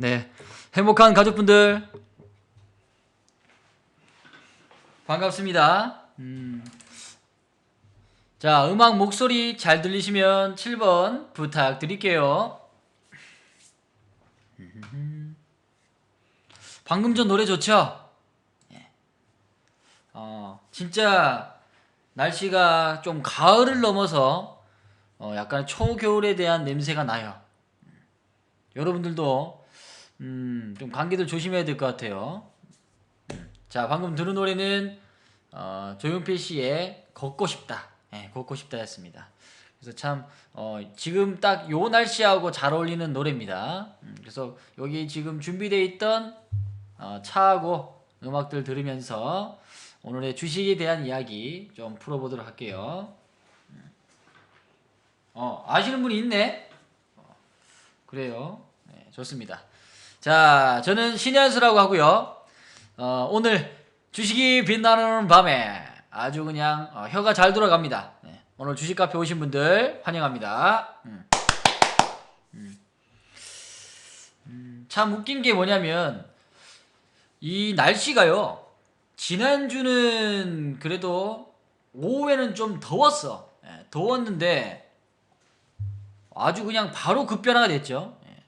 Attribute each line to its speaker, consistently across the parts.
Speaker 1: 네, 행복한 가족분들 반갑습니다. 자, 음악 목소리 잘 들리시면 7번 부탁드릴게요. 방금 전 노래 좋죠? 진짜 날씨가 좀 가을을 넘어서 약간 초겨울에 대한 냄새가 나요. 여러분들도 좀 감기들 조심해야 될 것 같아요. 자, 방금 들은 노래는 조용필 씨의 걷고 싶다. 예, 걷고 싶다였습니다. 그래서 참 지금 딱 요 날씨하고 잘 어울리는 노래입니다. 그래서 여기 지금 준비되어 있던 차하고 음악들 들으면서 오늘의 주식에 대한 이야기 좀 풀어보도록 할게요. 아시는 분이 있네? 그래요. 네, 좋습니다. 자, 저는 신현수라고 하고요. 오늘 주식이 빛나는 밤에 아주 그냥 혀가 잘 돌아갑니다. 네, 오늘 주식 카페 오신 분들 환영합니다. 참 웃긴 게 뭐냐면 이 날씨가요. 지난주는 그래도 오후에는 좀 더웠어. 예, 더웠는데 아주 그냥 바로 급변화가 됐죠. 예,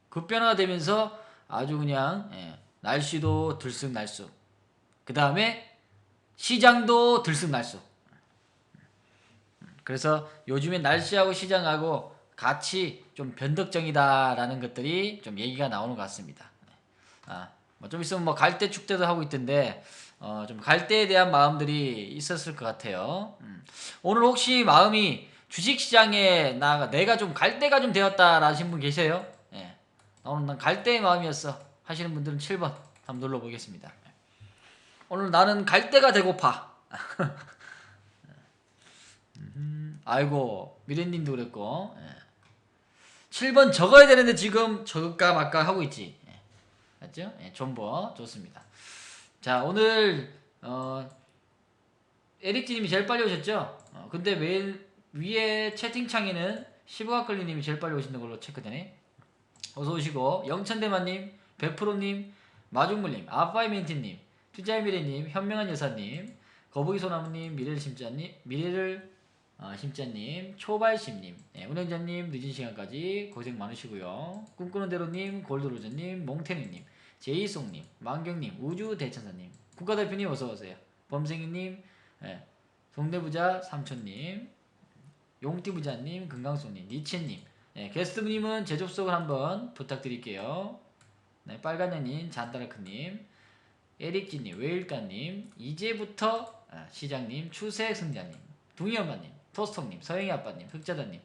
Speaker 1: 급변화가 되면서 아주 그냥 날씨도 들쑥날쑥. 그 다음에 시장도 들쑥날쑥. 그래서 요즘에 날씨하고 시장하고 같이 좀 변덕정이다라는 것들이 좀 얘기가 나오는 것 같습니다. 뭐 좀 있으면 뭐 갈대 축제도 하고 있던데 좀 갈대에 대한 마음들이 있었을 것 같아요. 오늘 혹시 마음이 주식시장에 내가 좀 갈대가 좀 되었다라신 분 계세요? 예. 오늘 난 갈대의 마음이었어 하시는 분들은 7번 한번 눌러보겠습니다. 오늘 나는 갈대가 되고파. 아이고 미래님도 그랬고 7번 적어야 되는데 지금 적을까 말까 하고 있지. 맞죠? 존버 좋습니다. 자, 오늘 에릭지님이 제일 빨리 오셨죠? 근데 매일 위에 채팅창에는 시부아클리님이 제일 빨리 오시는 걸로 체크되네. 어서 오시고 영천대만님, 백프로님, 마중물님, 아파이멘티님, 투자의미래님, 현명한 여사님, 거북이소나무님, 미래를 심자님, 초발심님, 운영자님 늦은 시간까지 고생 많으시고요. 꿈꾸는 대로님, 골드로저님, 몽탱이님, 제이송님, 만경님, 우주대천사님, 국가대표님 어서오세요. 범생이님, 동대부자 삼촌님, 용띠부자님, 금강소님, 니체님, 게스트님은 재접속을 한번 부탁드릴게요. 네, 빨간연인, 잔따라크님, 에릭지님, 웨일가님, 이제부터 시장님, 추세승자님, 둥이엄마님, 토스톡님, 서영이 아빠님, 흑자다님,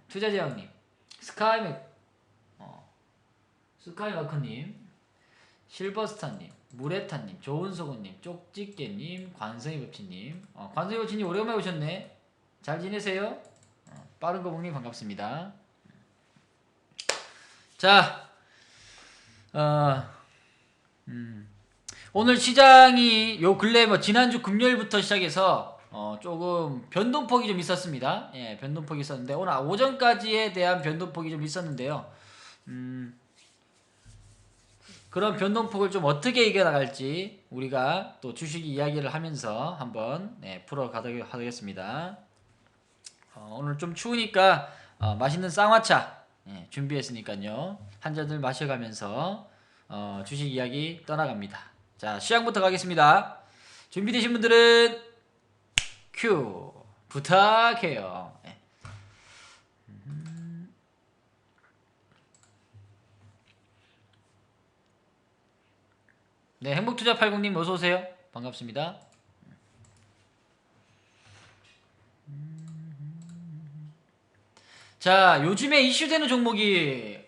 Speaker 1: 투자제왕님, 스카이마크님, 실버스타님, 무레타님, 좋은소고님, 쪽집게님, 관성이법치님, 관성이법치님 오랜만에 오셨네. 잘 지내세요? 빠른거북님 반갑습니다. 자, 오늘 시장이 요 근래 뭐 지난주 금요일부터 시작해서 조금 변동폭이 좀 있었습니다. 예, 변동폭이 있었는데 오늘 오전까지에 대한 변동폭이 좀 있었는데요. 그런 변동폭을 좀 어떻게 이겨나갈지 우리가 또 주식 이야기를 하면서 한번 풀어가도록 하겠습니다. 오늘 좀 추우니까 맛있는 쌍화차 준비했으니까요. 한 잔들 마셔가면서 주식 이야기 떠나갑니다. 자, 시작부터 가겠습니다. 준비되신 분들은 큐 부탁해요. 네, 행복투자80님 어서오세요. 반갑습니다. 자, 요즘에 이슈되는 종목이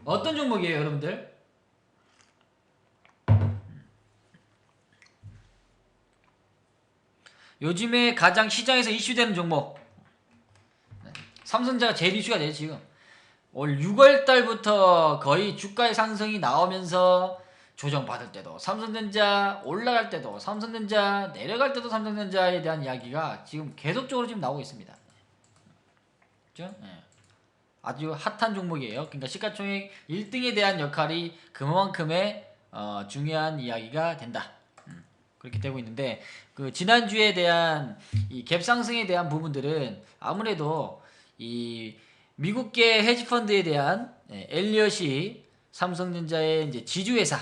Speaker 1: 어떤 종목이에요, 여러분들? 요즘에 가장 시장에서 이슈되는 종목 삼성전자가 제일 이슈가 돼요. 지금 올 6월달부터 거의 주가의 상승이 나오면서 조정받을 때도 삼성전자, 올라갈 때도 삼성전자, 내려갈 때도 삼성전자에 대한 이야기가 지금 계속적으로 지금 나오고 있습니다. 그렇죠? 아주 핫한 종목이에요. 그러니까 시가총액 1등에 대한 역할이 그만큼의 중요한 이야기가 된다. 그렇게 되고 있는데 그 지난주에 대한 이 갭 상승에 대한 부분들은 아무래도 이 미국계 헤지펀드에 대한 엘리엇이 삼성전자의 이제 지주회사,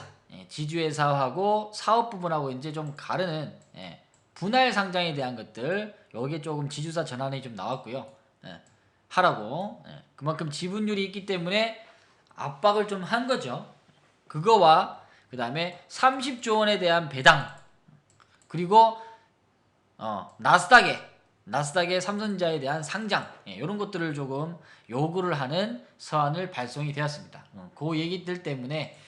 Speaker 1: 지주회사하고 사업 부분하고 이제 좀 가르는 분할 상장에 대한 것들, 여기에 조금 지주사 전환이 좀 나왔고요. 하라고. 그만큼 지분율이 있기 때문에 압박을 좀 한 거죠. 그거와 그 다음에 30조 원에 대한 배당, 그리고 나스닥에 삼성전자에 대한 상장, 이런 것들을 조금 요구를 하는 서한을 발송이 되었습니다. 그 얘기들 때문에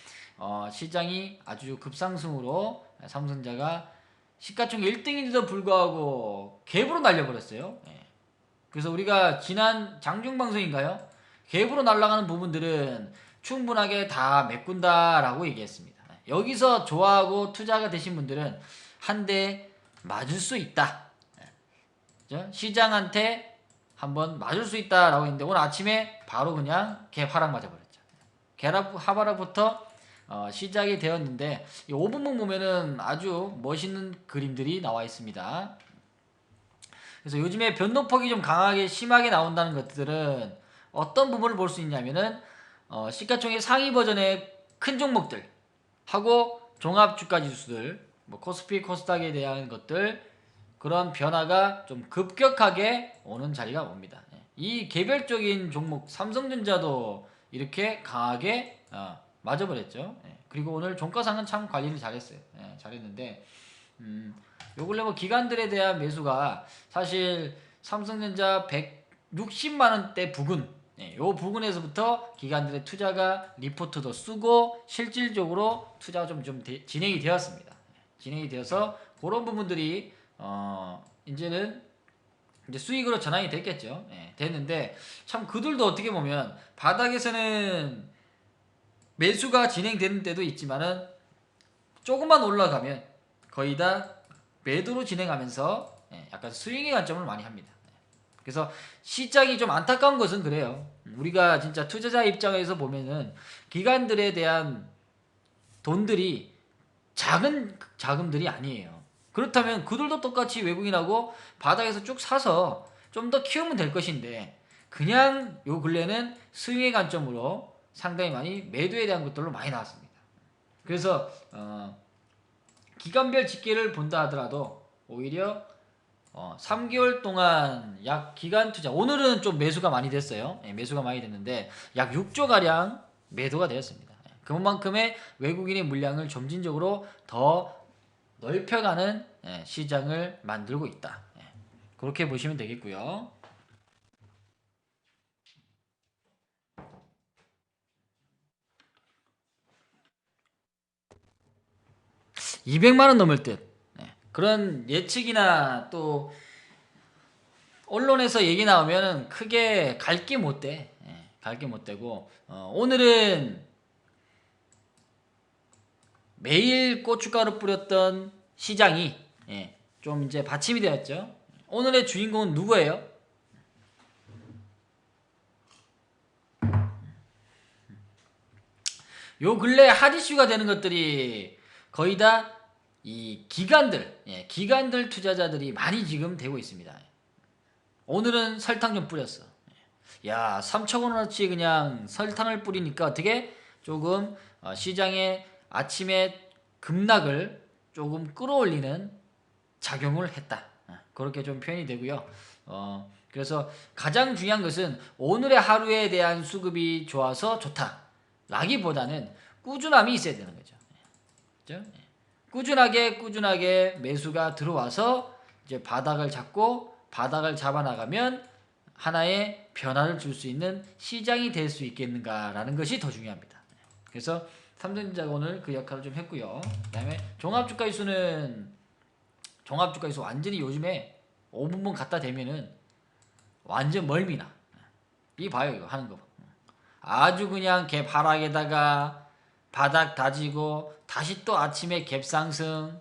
Speaker 1: 시장이 아주 급상승으로 삼성전자가 시가총액 1등인데도 불구하고 갭으로 날려버렸어요. 그래서 우리가 지난 장중방송인가요? 갭으로 날아가는 부분들은 충분하게 다 메꾼다라고 얘기했습니다. 여기서 좋아하고 투자가 되신 분들은 한 대 맞을 수 있다. 시장한테 한번 맞을 수 있다라고 했는데 오늘 아침에 바로 그냥 갭 하락 맞아버렸죠. 갭 하락부터 시작이 되었는데 이 5분봉 보면은 아주 멋있는 그림들이 나와 있습니다. 그래서 요즘에 변동폭이 좀 강하게 심하게 나온다는 것들은 어떤 부분을 볼 수 있냐면은 시가총액 상위 버전의 큰 종목들 하고 종합주가지수들, 뭐 코스피 코스닥에 대한 것들, 그런 변화가 좀 급격하게 오는 자리가 옵니다. 이 개별적인 종목 삼성전자도 이렇게 강하게 맞아버렸죠. 그리고 오늘 종가상은 참 관리를 잘했어요. 잘했는데 요 근래 뭐 기관들에 대한 매수가 사실 삼성전자 160만원대 부근, 요 부근에서부터 기관들의 투자가 리포트도 쓰고 실질적으로 투자가 좀 진행이 되었습니다. 진행이 되어서 그런 부분들이 이제는 이제 수익으로 전환이 됐겠죠. 됐는데 참 그들도 어떻게 보면 바닥에서는 매수가 진행되는 때도 있지만은 조금만 올라가면 거의 다 매도로 진행하면서 약간 스윙의 관점을 많이 합니다. 그래서 시장이 좀 안타까운 것은 그래요. 우리가 진짜 투자자 입장에서 보면은 기관들에 대한 돈들이 작은 자금들이 아니에요. 그렇다면 그들도 똑같이 외국인하고 바닥에서 쭉 사서 좀 더 키우면 될 것인데 그냥 요 근래는 스윙의 관점으로 상당히 많이 매도에 대한 것들로 많이 나왔습니다. 그래서 기간별 집계를 본다 하더라도 오히려 3개월 동안 약 기간 투자, 오늘은 좀 매수가 많이 됐어요. 매수가 많이 됐는데 약 6조 가량 매도가 되었습니다. 그만큼의 외국인의 물량을 점진적으로 더 넓혀가는 시장을 만들고 있다. 그렇게 보시면 되겠고요. 200만 원 넘을 듯. 그런 예측이나 또 언론에서 얘기 나오면은 크게 갈 게 못 돼. 갈 게 못 되고 오늘은 매일 고춧가루 뿌렸던 시장이 좀 이제 받침이 되었죠. 오늘의 주인공은 누구예요? 요 근래 핫 이슈가 되는 것들이 거의 다 이 기관들 투자자들이 많이 지금 되고 있습니다. 오늘은 설탕 좀 뿌렸어. 야, 3,000원어치 그냥 설탕을 뿌리니까 어떻게 조금 시장의 아침에 급락을 조금 끌어올리는 작용을 했다. 그렇게 좀 표현이 되고요. 그래서 가장 중요한 것은 오늘의 하루에 대한 수급이 좋아서 좋다 라기보다는 꾸준함이 있어야 되는 거죠. 그렇죠? 꾸준하게 매수가 들어와서 이제 바닥을 잡고 바닥을 잡아 나가면 하나의 변화를 줄 수 있는 시장이 될 수 있겠는가라는 것이 더 중요합니다. 그래서 삼성전자가 오늘 그 역할을 좀 했고요. 그 다음에 종합주가지수는 완전히 요즘에 5분봉 갖다 대면은 완전 멀미나. 이 봐요, 이거 하는 거. 아주 그냥 갭 하락에다가 바닥 다지고 다시 또 아침에 갭 상승,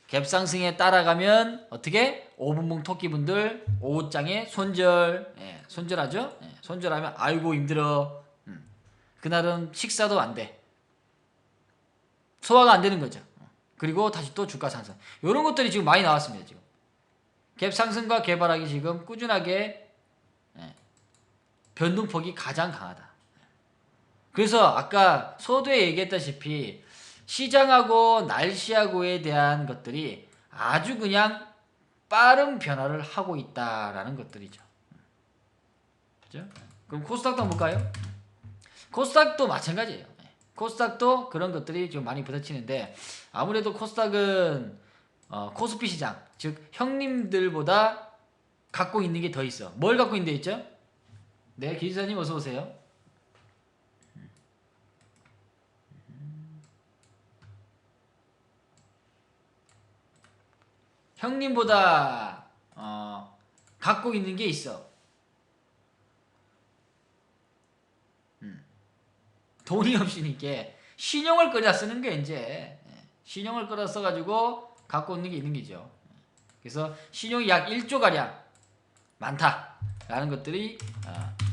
Speaker 1: 갭상승에 따라가면 어떻게? 5분봉 토끼분들 오후장에 손절, 손절하죠? 손절하면 아이고 힘들어. 그날은 식사도 안 돼. 소화가 안 되는 거죠. 그리고 다시 또 주가 상승. 이런 것들이 지금 많이 나왔습니다. 지금 갭 상승과 개발하기 지금 꾸준하게 변동폭이 가장 강하다. 그래서 아까 서두에 얘기했다시피 시장하고 날씨하고에 대한 것들이 아주 그냥 빠른 변화를 하고 있다라는 것들이죠. 그죠? 그럼 코스닥도 한번 볼까요? 코스닥도 마찬가지예요. 코스닥도 그런 것들이 좀 많이 부딪히는데 아무래도 코스닥은 코스피 시장, 즉 형님들보다 갖고 있는 게 더 있어. 뭘 갖고 있는 데 있죠? 네, 기지사님 어서 오세요. 형님보다 갖고 있는 게 있어. 돈이 없으니까 신용을 끌어 쓰는 게 이제 신용을 끌어 써가지고 갖고 있는 게 있는 게죠. 그래서 신용이 약 1조 가량 많다라는 것들이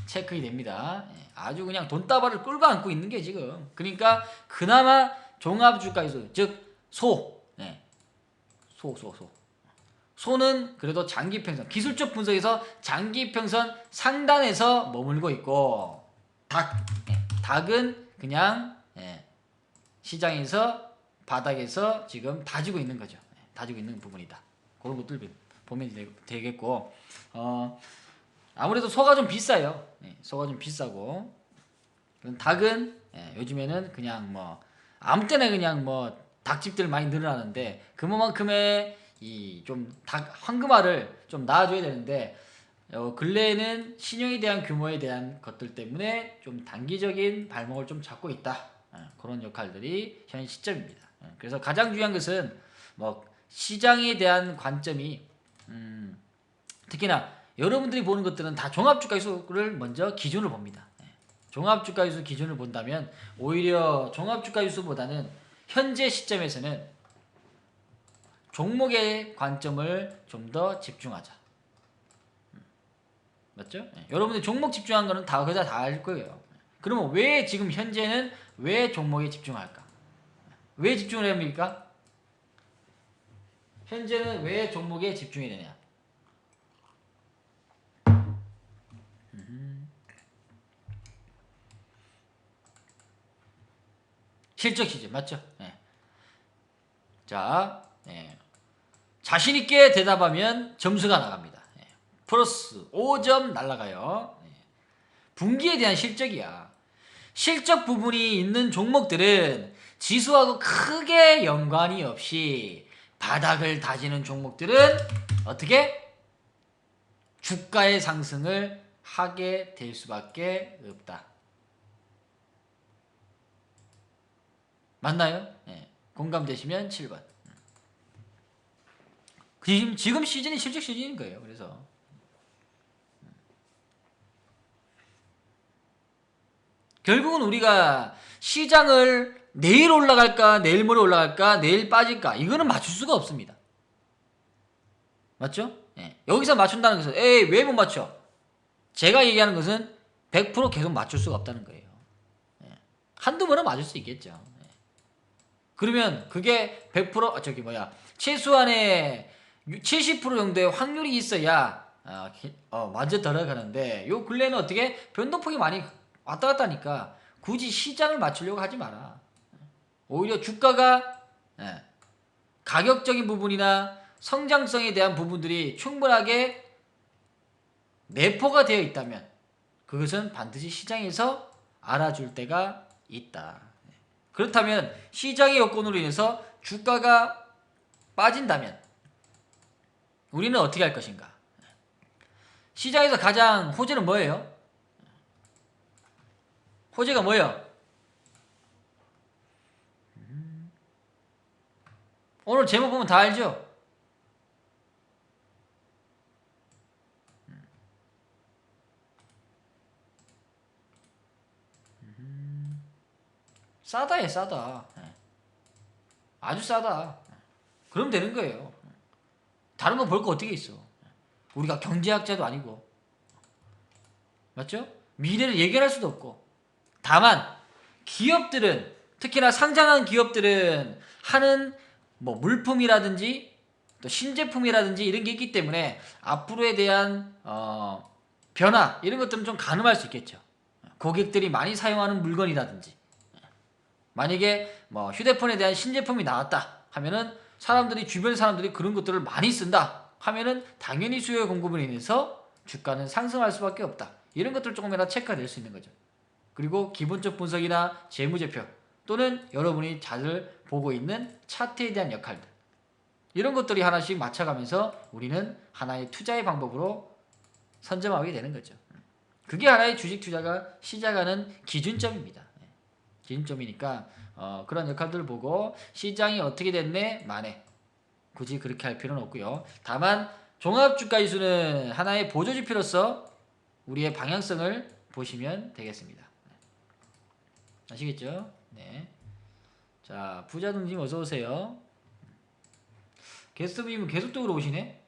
Speaker 1: 체크이 됩니다. 아주 그냥 돈다발을 끌고 안고 있는 게 지금. 그러니까 그나마 종합주가지수 즉 소는 그래도 장기평선 기술적 분석에서 장기평선 상단에서 머물고 있고 닭은 그냥 시장에서 바닥에서 지금 다지고 있는 거죠. 다지고 있는 부분이다. 그런 것들 보면 되겠고 아무래도 소가 좀 비싸요. 소가 좀 비싸고 닭은 요즘에는 그냥 뭐 아무 때나 그냥 뭐 닭집들 많이 늘어나는데 그만큼의 이 좀 닭 황금알을 좀 낳아줘야 되는데 근래에는 신용에 대한 규모에 대한 것들 때문에 좀 단기적인 발목을 좀 잡고 있다. 그런 역할들이 현 시점입니다. 그래서 가장 중요한 것은 뭐 시장에 대한 관점이 특히나 여러분들이 보는 것들은 다 종합주가지수를 먼저 기준을 봅니다. 종합주가지수 기준을 본다면 오히려 종합주가지수보다는 현재 시점에서는 종목의 관점을 좀 더 집중하자. 맞죠? 여러분들 종목 집중한 거는 다 그자 다 알 거예요. 그러면 왜 지금 현재는 왜 종목에 집중할까? 왜 집중을 해야 합니까? 현재는 왜 종목에 집중해야 되냐? 실적 시즌 맞죠? 자, 자신 있게 대답하면 점수가 나갑니다. 플러스 5점 날라가요. 분기에 대한 실적이야. 실적 부분이 있는 종목들은 지수하고 크게 연관이 없이 바닥을 다지는 종목들은 어떻게? 주가의 상승을 하게 될 수밖에 없다. 맞나요? 공감되시면 7번. 지금 시즌이 실적 시즌인 거예요. 그래서 결국은 우리가 시장을 내일 올라갈까 내일 모레 올라갈까 내일 빠질까 이거는 맞출 수가 없습니다. 맞죠? 여기서 맞춘다는 것은 왜 못 맞춰? 제가 얘기하는 것은 100% 계속 맞출 수가 없다는 거예요. 한두 번은 맞을 수 있겠죠. 그러면 그게 100% 최소한의 70% 정도의 확률이 있어야 완전 들어가는데 요 근래는 어떻게 변동폭이 많이 왔다 갔다 하니까 굳이 시장을 맞추려고 하지 마라. 오히려 주가가 가격적인 부분이나 성장성에 대한 부분들이 충분하게 내포가 되어 있다면 그것은 반드시 시장에서 알아줄 때가 있다. 그렇다면 시장의 여건으로 인해서 주가가 빠진다면 우리는 어떻게 할 것인가? 시장에서 가장 호재는 뭐예요? 호재가 뭐예요? 오늘 제목 보면 다 알죠? 싸다해 싸다. 아주 싸다. 그럼 되는 거예요. 다른 거 볼 거 어떻게 있어. 우리가 경제학자도 아니고. 맞죠? 미래를 예견할 수도 없고. 다만 기업들은 특히나 상장한 기업들은 하는 뭐 물품이라든지 또 신제품이라든지 이런 게 있기 때문에 앞으로에 대한 변화 이런 것들은 좀 가늠할 수 있겠죠. 고객들이 많이 사용하는 물건이라든지 만약에 뭐 휴대폰에 대한 신제품이 나왔다 하면은 사람들이 주변 사람들이 그런 것들을 많이 쓴다 하면은 당연히 수요 공급으로 인해서 주가는 상승할 수밖에 없다. 이런 것들 조금이라도 체크가 될 수 있는 거죠. 그리고 기본적 분석이나 재무제표 또는 여러분이 잘 보고 있는 차트에 대한 역할들 이런 것들이 하나씩 맞춰가면서 우리는 하나의 투자의 방법으로 선점하게 되는 거죠. 그게 하나의 주식 투자가 시작하는 기준점입니다. 기준점이니까 그런 역할들을 보고 시장이 어떻게 됐네 만에 굳이 그렇게 할 필요는 없고요. 다만 종합주가지수는 하나의 보조지표로서 우리의 방향성을 보시면 되겠습니다. 아시겠죠? 네. 자, 부자동님 어서 오세요. 게스트분이면 계속적으로 오시네.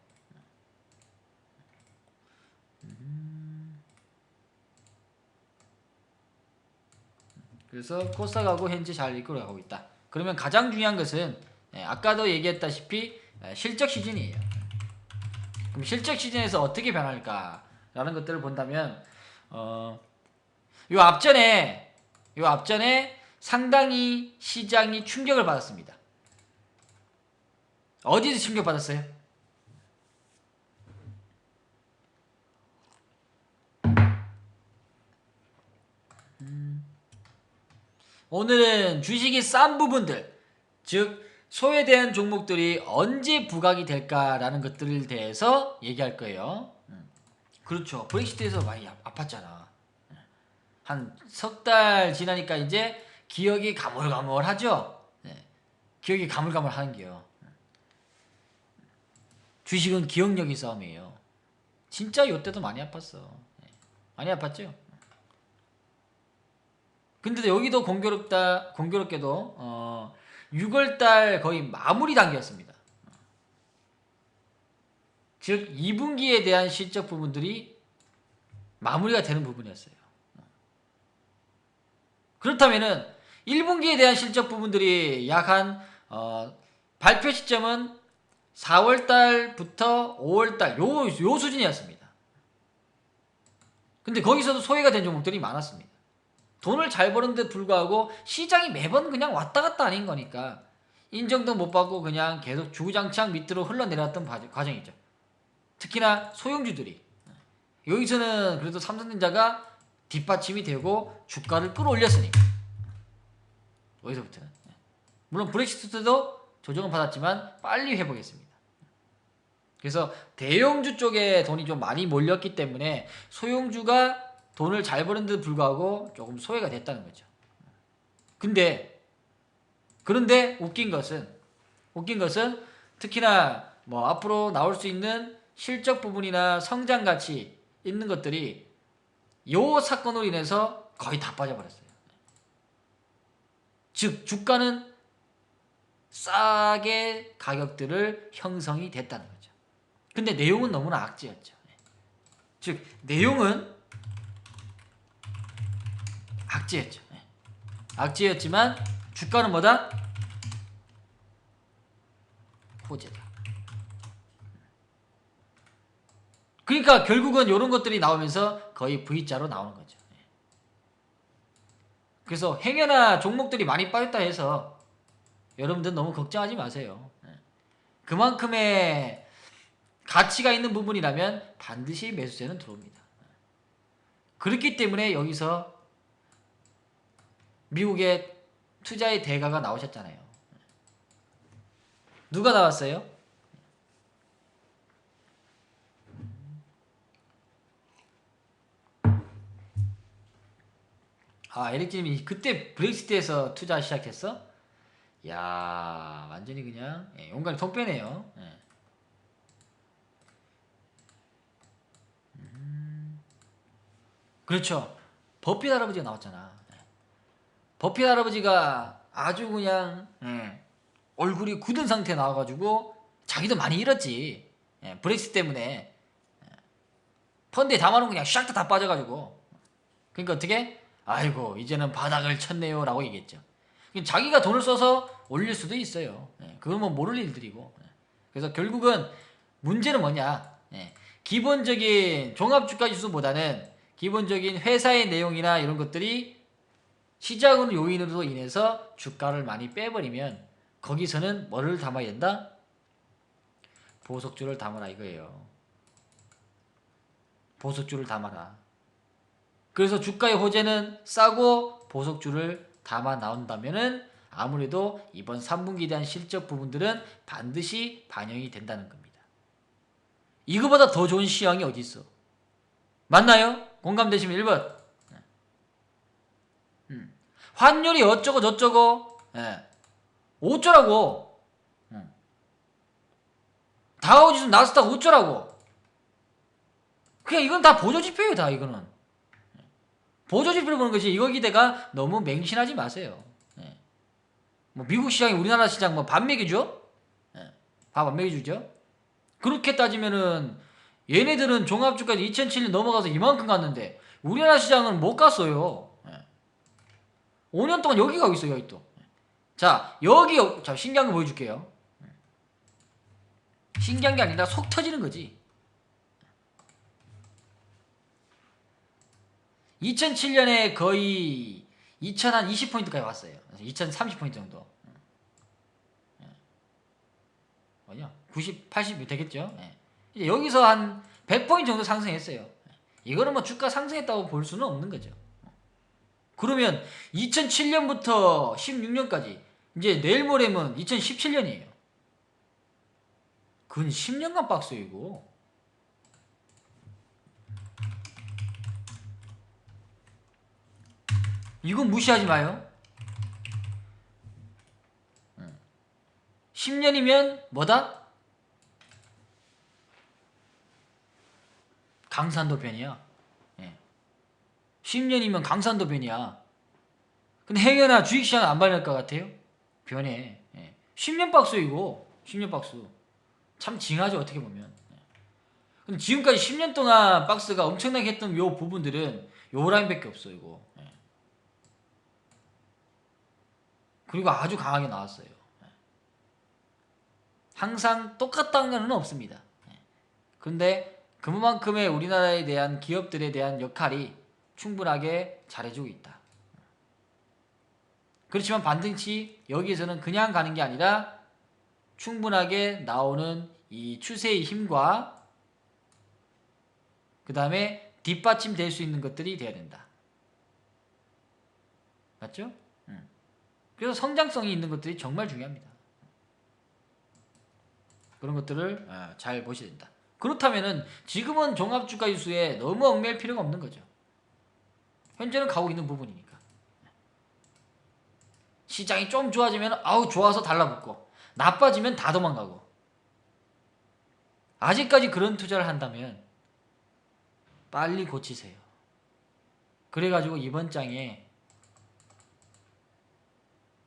Speaker 1: 그래서 코스닥하고 현재 잘 이끌어가고 있다. 그러면 가장 중요한 것은 아까도 얘기했다시피 실적 시즌이에요. 그럼 실적 시즌에서 어떻게 변할까라는 것들을 본다면 요 앞전에 상당히 시장이 충격을 받았습니다. 어디서 충격받았어요? 오늘은 주식이 싼 부분들, 즉 소외된 종목들이 언제 부각이 될까라는 것들에 대해서 얘기할 거예요. 그렇죠. 브렉시트에서 많이 아팠잖아. 한 석 달 지나니까 이제 기억이 가물가물하죠. 네. 기억이 가물가물하는 게요. 주식은 기억력이 싸움이에요. 진짜 요때도 많이 아팠어. 네. 많이 아팠죠? 근데 여기도 공교롭게도 6월달 거의 마무리 단계였습니다. 즉 2분기에 대한 실적 부분들이 마무리가 되는 부분이었어요. 그렇다면은 1분기에 대한 실적 부분들이 약 한 발표 시점은 4월달부터 5월달 요 수준이었습니다. 근데 거기서도 소외가 된 종목들이 많았습니다. 돈을 잘 버는데 불구하고 시장이 매번 그냥 왔다 갔다 아닌 거니까 인정도 못 받고 그냥 계속 주구장창 밑으로 흘러내렸던 과정이죠. 특히나 소형주들이 여기서는 그래도 삼성전자가 뒷받침이 되고 주가를 끌어올렸으니까 여기서부터는 물론 브렉시트도 조정은 받았지만 빨리 회복했습니다. 그래서 대형주 쪽에 돈이 좀 많이 몰렸기 때문에 소형주가 돈을 잘 버는 데 불구하고 조금 소외가 됐다는 거죠. 그런데 웃긴 것은 특히나 뭐 앞으로 나올 수 있는 실적 부분이나 성장 가치 있는 것들이 요 사건으로 인해서 거의 다 빠져버렸어요. 즉 주가는 싸게 가격들을 형성이 됐다는 거죠. 근데 내용은 너무나 악재였죠. 즉 내용은 악재였죠. 악재였지만 주가는 뭐다? 호재다. 그러니까 결국은 이런 것들이 나오면서 거의 V자로 나오는 거죠. 그래서 행여나 종목들이 많이 빠졌다 해서 여러분들 너무 걱정하지 마세요. 그만큼의 가치가 있는 부분이라면 반드시 매수세는 들어옵니다. 그렇기 때문에 여기서 미국의 투자의 대가가 나오셨잖아요. 누가 나왔어요? 에릭님이 그때 브렉시트에서 투자 시작했어? 야 완전히 그냥 용감히 통 빼네요. 그렇죠. 버핏 할아버지가 나왔잖아. 버핏 할아버지가 아주 그냥 얼굴이 굳은 상태에 나와가지고 자기도 많이 잃었지. 예, 브렉시트 때문에 펀드에 담아놓은 그냥 샥 다 빠져가지고. 그러니까 어떻게? 아이고 이제는 바닥을 쳤네요 라고 얘기했죠. 자기가 돈을 써서 올릴 수도 있어요. 예, 그건 뭐 모를 일들이고. 예. 그래서 결국은 문제는 뭐냐? 예, 기본적인 종합주가지수보다는 기본적인 회사의 내용이나 이런 것들이 시장 요인으로 인해서 주가를 많이 빼버리면 거기서는 뭐를 담아야 된다? 보석주를 담아라 이거예요. 보석주를 담아라. 그래서 주가의 호재는 싸고 보석주를 담아 나온다면은 아무래도 이번 3분기에 대한 실적 부분들은 반드시 반영이 된다는 겁니다. 이거보다 더 좋은 시황이 어디 있어? 맞나요? 공감되시면 1번. 환율이 어쩌고 저쩌고. 예. 어쩌라고. 다우지수 나스닥 어쩌라고. 그냥 이건 다 보조지표예요. 다 이거는. 보조지표를 보는 것이 이거 기대가 너무 맹신하지 마세요. 예. 뭐 미국 시장이 우리나라 시장 뭐 밥 먹여줘? 예. 밥 안 먹여주죠? 그렇게 따지면은 얘네들은 종합주가 2007년 넘어가서 이만큼 갔는데 우리나라 시장은 못 갔어요. 예. 5년 동안 여기 가고 있어요. 여기 또. 자 여기 자 신기한 거 보여줄게요. 신기한 게 아니라 속 터지는 거지. 2007년에 거의 2020포인트까지 왔어요. 2030포인트 정도. 뭐냐? 90, 80 되겠죠? 이제 여기서 한 100포인트 정도 상승했어요. 이거는 뭐 주가 상승했다고 볼 수는 없는 거죠. 그러면 2007년부터 16년까지 이제 내일 모레면 2017년이에요. 근 10년간 박스이고 이건 무시하지 마요. 10년이면 뭐다? 강산도 편이야. 10년이면 강산도 편이야. 근데 행여나 주식시장 안 반할 것 같아요? 변해. 10년 박스이고 10년 박스. 참 징하죠 어떻게 보면. 근데 지금까지 10년 동안 박스가 엄청나게 했던 요 부분들은 요 라인밖에 없어 이거. 그리고 아주 강하게 나왔어요. 항상 똑같다는 건 없습니다. 그런데 그만큼의 우리나라에 대한 기업들에 대한 역할이 충분하게 잘해주고 있다. 그렇지만 반드시 여기에서는 그냥 가는 게 아니라 충분하게 나오는 이 추세의 힘과 그 다음에 뒷받침 될 수 있는 것들이 돼야 된다. 맞죠? 그래서 성장성이 있는 것들이 정말 중요합니다. 그런 것들을 잘 보셔야 된다. 그렇다면은 지금은 종합주가지수에 너무 얽매일 필요가 없는 거죠. 현재는 가고 있는 부분이니까. 시장이 좀 좋아지면 아우 좋아서 달라붙고 나빠지면 다 도망가고. 아직까지 그런 투자를 한다면 빨리 고치세요. 그래가지고 이번 장에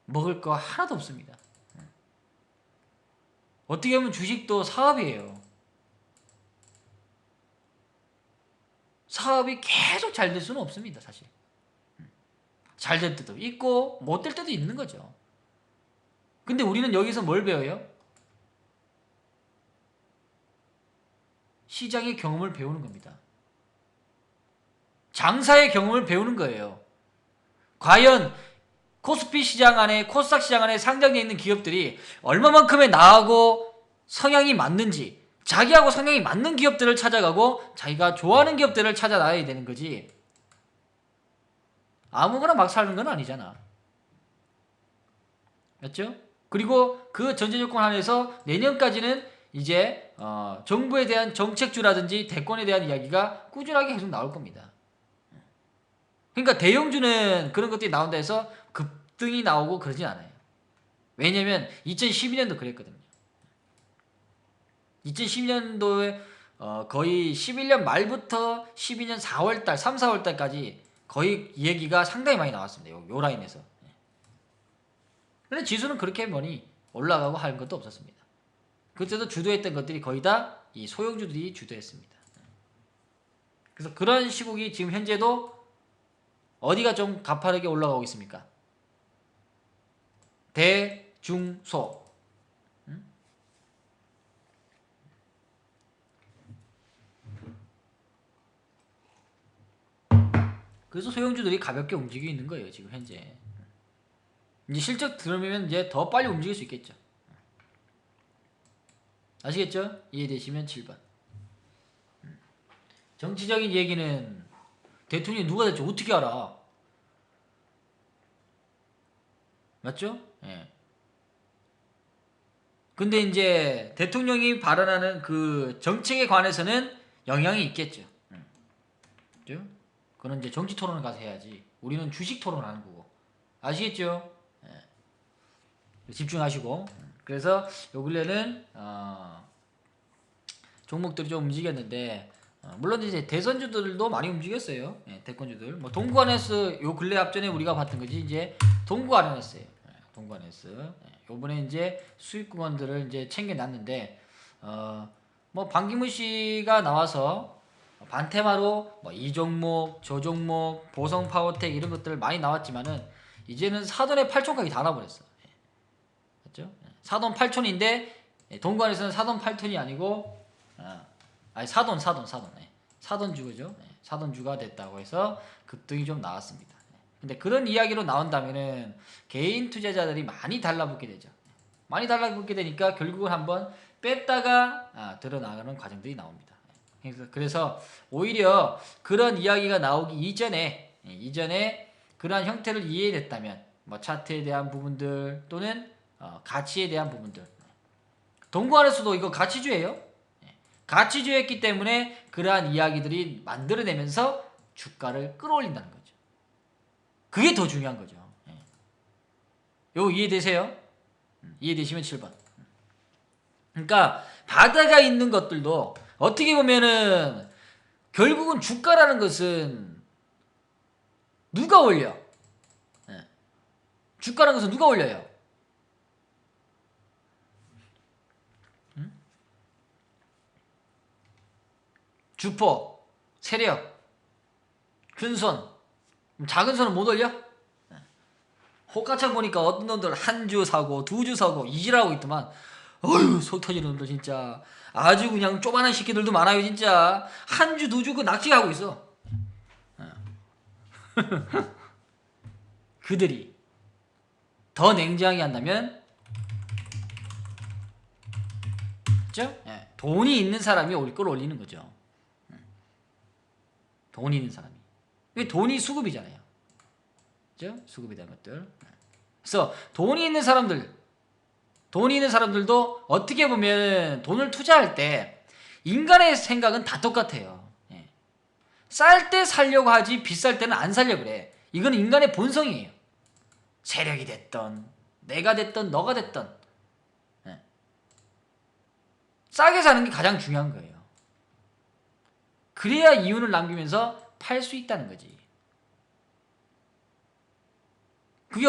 Speaker 1: 먹을 거 하나도 없습니다. 어떻게 보면 주식도 사업이에요. 사업이 계속 잘 될 수는 없습니다. 사실. 잘 될 때도 있고 못 될 때도 있는 거죠. 근데 우리는 여기서 뭘 배워요? 시장의 경험을 배우는 겁니다. 장사의 경험을 배우는 거예요. 과연 코스피 시장 안에 코스닥 시장 안에 상장되어 있는 기업들이 얼마만큼의 나하고 성향이 맞는지 자기하고 성향이 맞는 기업들을 찾아가고 자기가 좋아하는 기업들을 찾아놔야 되는 거지 아무거나 막 사는 건 아니잖아. 맞죠? 그리고 그 전제 조건 하에서 내년까지는 이제 정부에 대한 정책주라든지 대권에 대한 이야기가 꾸준하게 계속 나올 겁니다. 그러니까 대형주는 그런 것들이 나온다 해서 급등이 나오고 그러진 않아요. 왜냐면 2012년도 그랬거든요. 2012년도에 거의 11년 말부터 12년 4월달, 3, 4월달까지 거의 얘기가 상당히 많이 나왔습니다. 요 라인에서. 근데 지수는 그렇게 뭐니 올라가고 하는 것도 없었습니다. 그때도 주도했던 것들이 거의 다 이 소형주들이 주도했습니다. 그래서 그런 시국이 지금 현재도 어디가 좀 가파르게 올라가고 있습니까? 대중소. 그래서 소형주들이 가볍게 움직이고 있는 거예요, 지금 현재. 이제 실적 들으면 이제 더 빨리 움직일 수 있겠죠. 아시겠죠? 이해되시면 7번. 정치적인 얘기는 대통령이 누가 될지 어떻게 알아? 맞죠? 예. 근데 이제 대통령이 발언하는 그 정책에 관해서는 영향이 있겠죠. 그죠? 그건 이제 정치 토론을 가서 해야지. 우리는 주식 토론하는 거고. 아시겠죠? 예. 집중하시고. 그래서 요 근래는 종목들이 좀 움직였는데 물론 이제 대선주들도 많이 움직였어요. 예, 대권주들. 뭐 동구아레스 요 근래 앞전에 우리가 봤던 거지 이제 동구아레스예요. 예, 동구아레스. 예, 요번에 이제 수익구간들을 이제 챙겨놨는데 뭐 반기문 씨가 나와서 반테마로 뭐 이 종목, 저 종목, 보성 파워텍 이런 것들 많이 나왔지만은 이제는 사돈의 8촌까지 다 나버렸어. 예, 맞죠? 예, 사돈 8촌인데 동구안에서는 사돈 8톤이 아니고 아니 사돈 네. 사돈주죠. 네. 사돈주가 됐다고 해서 급등이 좀 나왔습니다. 네. 근데 그런 이야기로 나온다면은 개인 투자자들이 많이 달라붙게 되죠. 많이 달라붙게 되니까 결국은 한번 뺐다가 드러나가는 과정들이 나옵니다. 그래서 오히려 그런 이야기가 나오기 이전에 그러한 형태를 이해했다면 뭐 차트에 대한 부분들 또는 가치에 대한 부분들 동구안에서도 이거 가치주예요. 가치주였기 때문에 그러한 이야기들이 만들어내면서 주가를 끌어올린다는 거죠. 그게 더 중요한 거죠. 요거 이해되세요? 이해되시면 7번. 그러니까 바다가 있는 것들도 어떻게 보면은 결국은 주가라는 것은 누가 올려? 주가라는 것은 누가 올려요? 주포, 세력, 큰손, 작은 손은 못 올려? 호가창 보니까 어떤 놈들 한 주 사고 두 주 사고 이질하고 있더만 어휴 속 터지는 놈들 진짜 아주 그냥 쪼만한 새끼들도 많아요 진짜 한 주 두 주 그 낚시하고 있어. 그들이 더 냉정하게 한다면 그죠? 돈이 있는 사람이 올 걸 올리는 거죠. 돈이 있는 사람이. 돈이 수급이잖아요. 그죠? 수급이 된 것들. 그래서 돈이 있는 사람들도 어떻게 보면 돈을 투자할 때 인간의 생각은 다 똑같아요. 쌀 때 살려고 하지 비쌀 때는 안 살려고 그래. 이건 인간의 본성이에요. 세력이 됐던 내가 됐던 너가 됐던 싸게 사는 게 가장 중요한 거예요. 그래야 이윤을 남기면서 팔 수 있다는 거지. 그게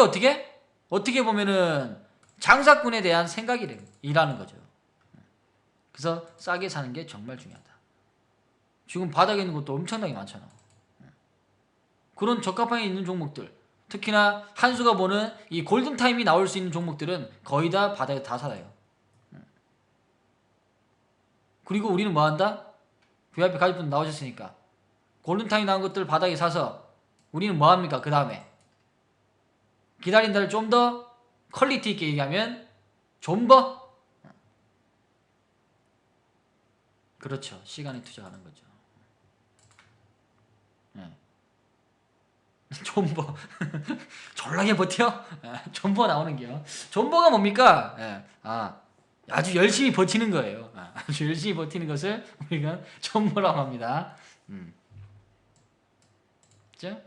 Speaker 1: 어떻게 보면은 장사꾼에 대한 생각이라는 거죠. 그래서 싸게 사는 게 정말 중요하다. 지금 바닥에 있는 것도 엄청나게 많잖아. 그런 적합하게 있는 종목들, 특히나 한수가 보는 이 골든타임이 나올 수 있는 종목들은 거의 다 바닥에 다 살아요. 그리고 우리는 뭐 한다? VIP 가족분 나오셨으니까 골든타임 나온 것들 바닥에 사서 우리는 뭐 합니까? 그 다음에 기다린다를 좀 더 퀄리티 있게 얘기하면 좀 더 그렇죠. 시간에 투자하는 거죠. 존버 졸라게 버텨? 존버 나오는게요. 존버가 뭡니까? 아주 열심히 버티는 거예요. 아주 열심히 버티는 것을 우리가 존버라고 합니다. 그렇죠?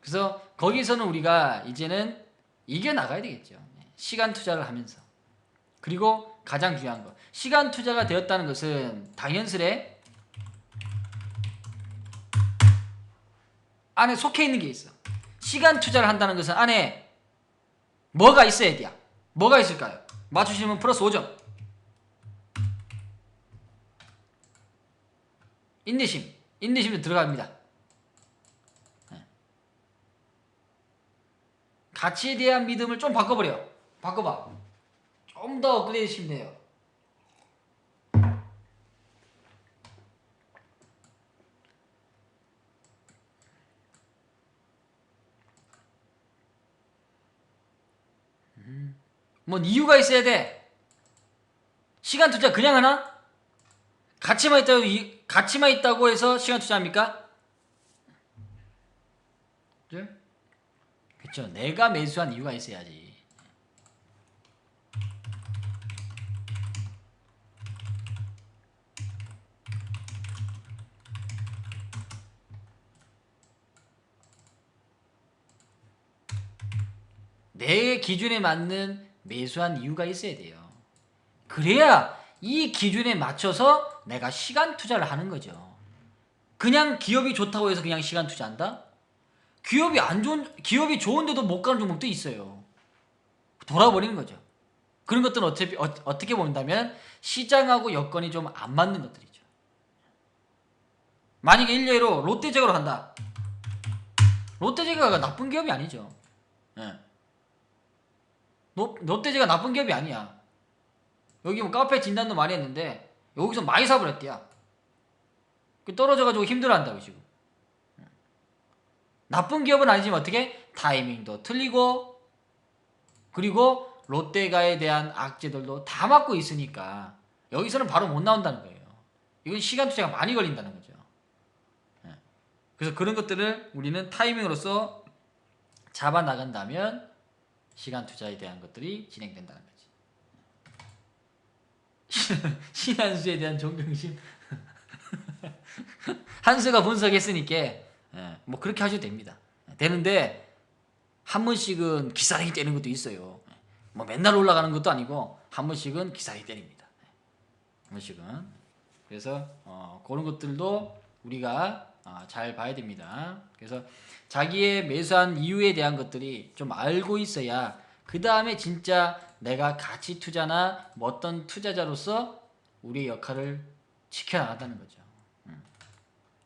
Speaker 1: 그래서 거기서는 우리가 이제는 이겨나가야 되겠죠. 시간 투자를 하면서. 그리고 가장 중요한 거. 시간 투자가 되었다는 것은 당연스레 안에 속해 있는 게 있어. 시간 투자를 한다는 것은 안에 뭐가 있어야 돼요? 뭐가 있을까요? 맞추시면 플러스 5점. 인내심도 들어갑니다. 가치에 대한 믿음을 좀 바꿔버려. 바꿔봐. 좀 더 업그레이드 시면 돼요. 뭔 이유가 있어야 돼. 시간 투자 그냥 하나? 가치만 있다고 해서 시간 투자합니까? 그렇죠. 내가 매수한 이유가 있어야지. 내 기준에 맞는 매수한 이유가 있어야 돼요. 그래야 이 기준에 맞춰서 내가 시간 투자를 하는 거죠. 그냥 기업이 좋다고 해서 그냥 시간 투자한다? 기업이 좋은데도 못 가는 종목도 있어요. 돌아버리는 거죠. 그런 것들은 어떻게 본다면 시장하고 여건이 좀 안 맞는 것들이죠. 만약에 일례로 롯데제과로 간다. 롯데제과가 나쁜 기업이 아니죠. 예. 롯데제가 나쁜 기업이 아니야. 여기 뭐 카페 진단도 많이 했는데 여기서 많이 사버렸대야. 떨어져가지고 힘들어한다고 지금. 나쁜 기업은 아니지만 어떻게? 타이밍도 틀리고 그리고 롯데가에 대한 악재들도 다 맡고 있으니까 여기서는 바로 못 나온다는 거예요. 이건 시간 투자가 많이 걸린다는 거죠. 그래서 그런 것들을 우리는 타이밍으로서 잡아 나간다면 시간 투자에 대한 것들이 진행된다는 거지. 신한수에 대한 존경심. 한수가 분석했으니까 뭐 그렇게 하셔도 됩니다. 되는데 한 번씩은 기사를 때리는 것도 있어요. 뭐 맨날 올라가는 것도 아니고 한 번씩은 기사를 때립니다. 한 번씩은. 그래서 그런 것들도 우리가 잘 봐야 됩니다. 그래서 자기의 매수한 이유에 대한 것들이 좀 알고 있어야 그 다음에 진짜 내가 가치 투자나 뭐 어떤 투자자로서 우리의 역할을 지켜나간다는 거죠.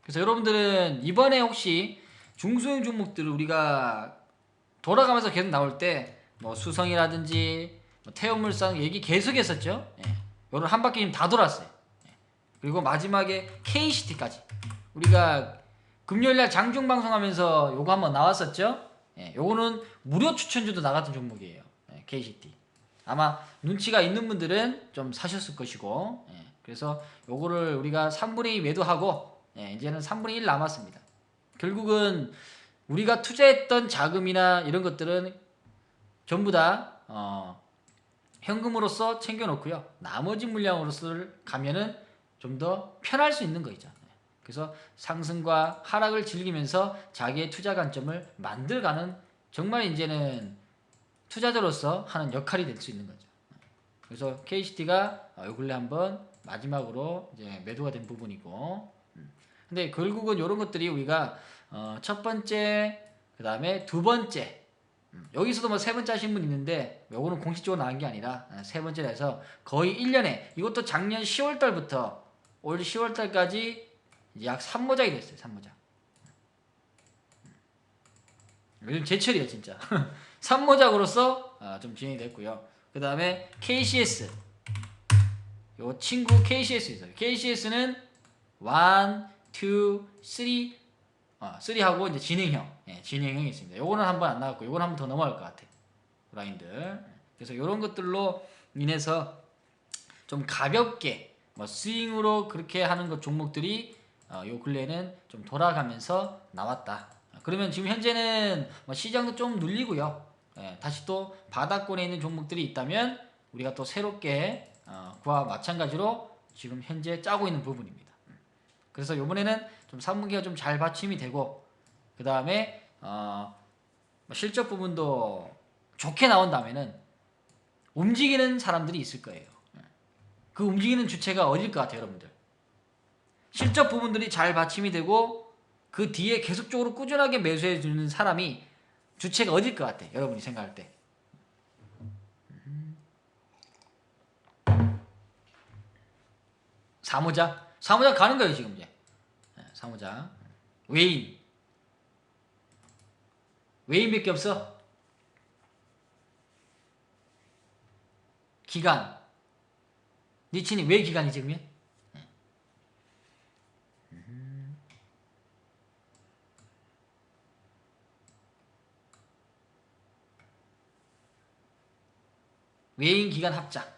Speaker 1: 그래서 여러분들은 이번에 혹시 중소형 종목들을 우리가 돌아가면서 계속 나올 때 뭐 수성이라든지 뭐 태엽물산 얘기 계속 했었죠. 요런 한 바퀴 다 돌았어요. 그리고 마지막에 KCT까지 우리가 금요일날 장중 방송하면서 요거 한번 나왔었죠. 요거는 무료 추천주도 나갔던 종목이에요. KCT. 아마 눈치가 있는 분들은 좀 사셨을 것이고 그래서 요거를 우리가 3분의 2 매도하고 이제는 3분의 1 남았습니다. 결국은 우리가 투자했던 자금이나 이런 것들은 전부 다 현금으로서 챙겨놓고요. 나머지 물량으로서 가면은 좀 더 편할 수 있는 거죠. 그래서 상승과 하락을 즐기면서 자기의 투자 관점을 만들어가는 정말 이제는 투자자로서 하는 역할이 될 수 있는 거죠. 그래서 KCT가 요 근래 한번 마지막으로 이제 매도가 된 부분이고, 근데 결국은 이런 것들이 우리가 첫 번째, 그 다음에 두 번째, 여기서도 뭐 세 번째 하신 분 있는데 요거는 공식적으로 나온 게 아니라 세 번째라 해서 거의 1년에 이것도 작년 10월달부터 올 10월달까지 약 3모작이 됐어요. 3모작. 요즘 제철이에요 진짜. 3모작으로서 좀 진행이 됐고요. 그 다음에 KCS 요 친구 KCS 있어요. KCS는 1, 2, 3 3하고 이제 진행형이 있습니다. 요거는 한번 안 나왔고 요거는 한번 더 넘어갈 것 같아요. 라인들. 그래서 요런 것들로 인해서 좀 가볍게 뭐 스윙으로 그렇게 하는 것 종목들이 요 근래에는 좀 돌아가면서 나왔다. 그러면 지금 현재는 뭐 시장도 좀 눌리고요. 다시 또 바닥권에 있는 종목들이 있다면 우리가 또 새롭게 그와 마찬가지로 지금 현재 짜고 있는 부분입니다. 그래서 요번에는 좀 3분기가 좀 잘 받침이 되고 그 다음에 실적 부분도 좋게 나온다면은 움직이는 사람들이 있을 거예요. 그 움직이는 주체가 어딜 것 같아요, 여러분들? 실적 부분들이 잘 받침이 되고 그 뒤에 계속적으로 꾸준하게 매수해 주는 사람이 주체가 어딜 것 같아, 여러분이 생각할 때? 사무장. 사무장 가는 거예요 지금 이제. 사무장. 외인. 외인밖에 없어. 기간. 니친이 왜 기간이지 그러면? 외인 기간 합작.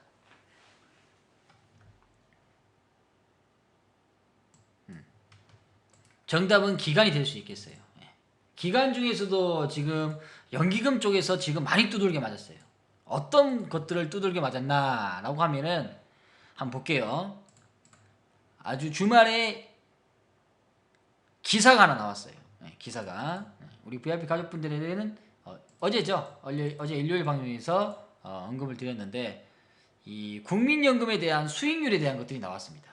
Speaker 1: 정답은 기간이 될 수 있겠어요. 기간 중에서도 지금 연기금 쪽에서 지금 많이 두들겨 맞았어요. 어떤 것들을 두들겨 맞았나 라고 하면은 한번 볼게요. 아주 주말에 기사가 하나 나왔어요. 기사가 우리 VIP 가족분들에게는 어제죠. 어제 일요일 방송에서 언급을 드렸는데 이 국민연금에 대한 수익률에 대한 것들이 나왔습니다.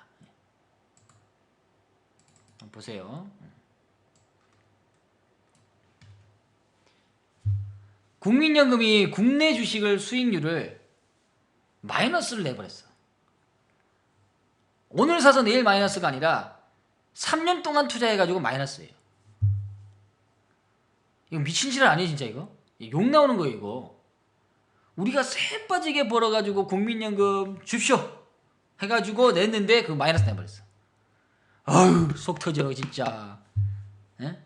Speaker 1: 한번 보세요. 국민연금이 국내 주식을 수익률을 마이너스를 내버렸어. 오늘 사서 내일 마이너스가 아니라 3년 동안 투자해가지고 마이너스예요. 이거 미친 짓 아니에요 진짜 이거? 욕 나오는 거예요 이거. 우리가 새 빠지게 벌어가지고 국민연금 줍쇼 해가지고 냈는데 그 마이너스 내버렸어. 아유 속 터져 진짜. 에?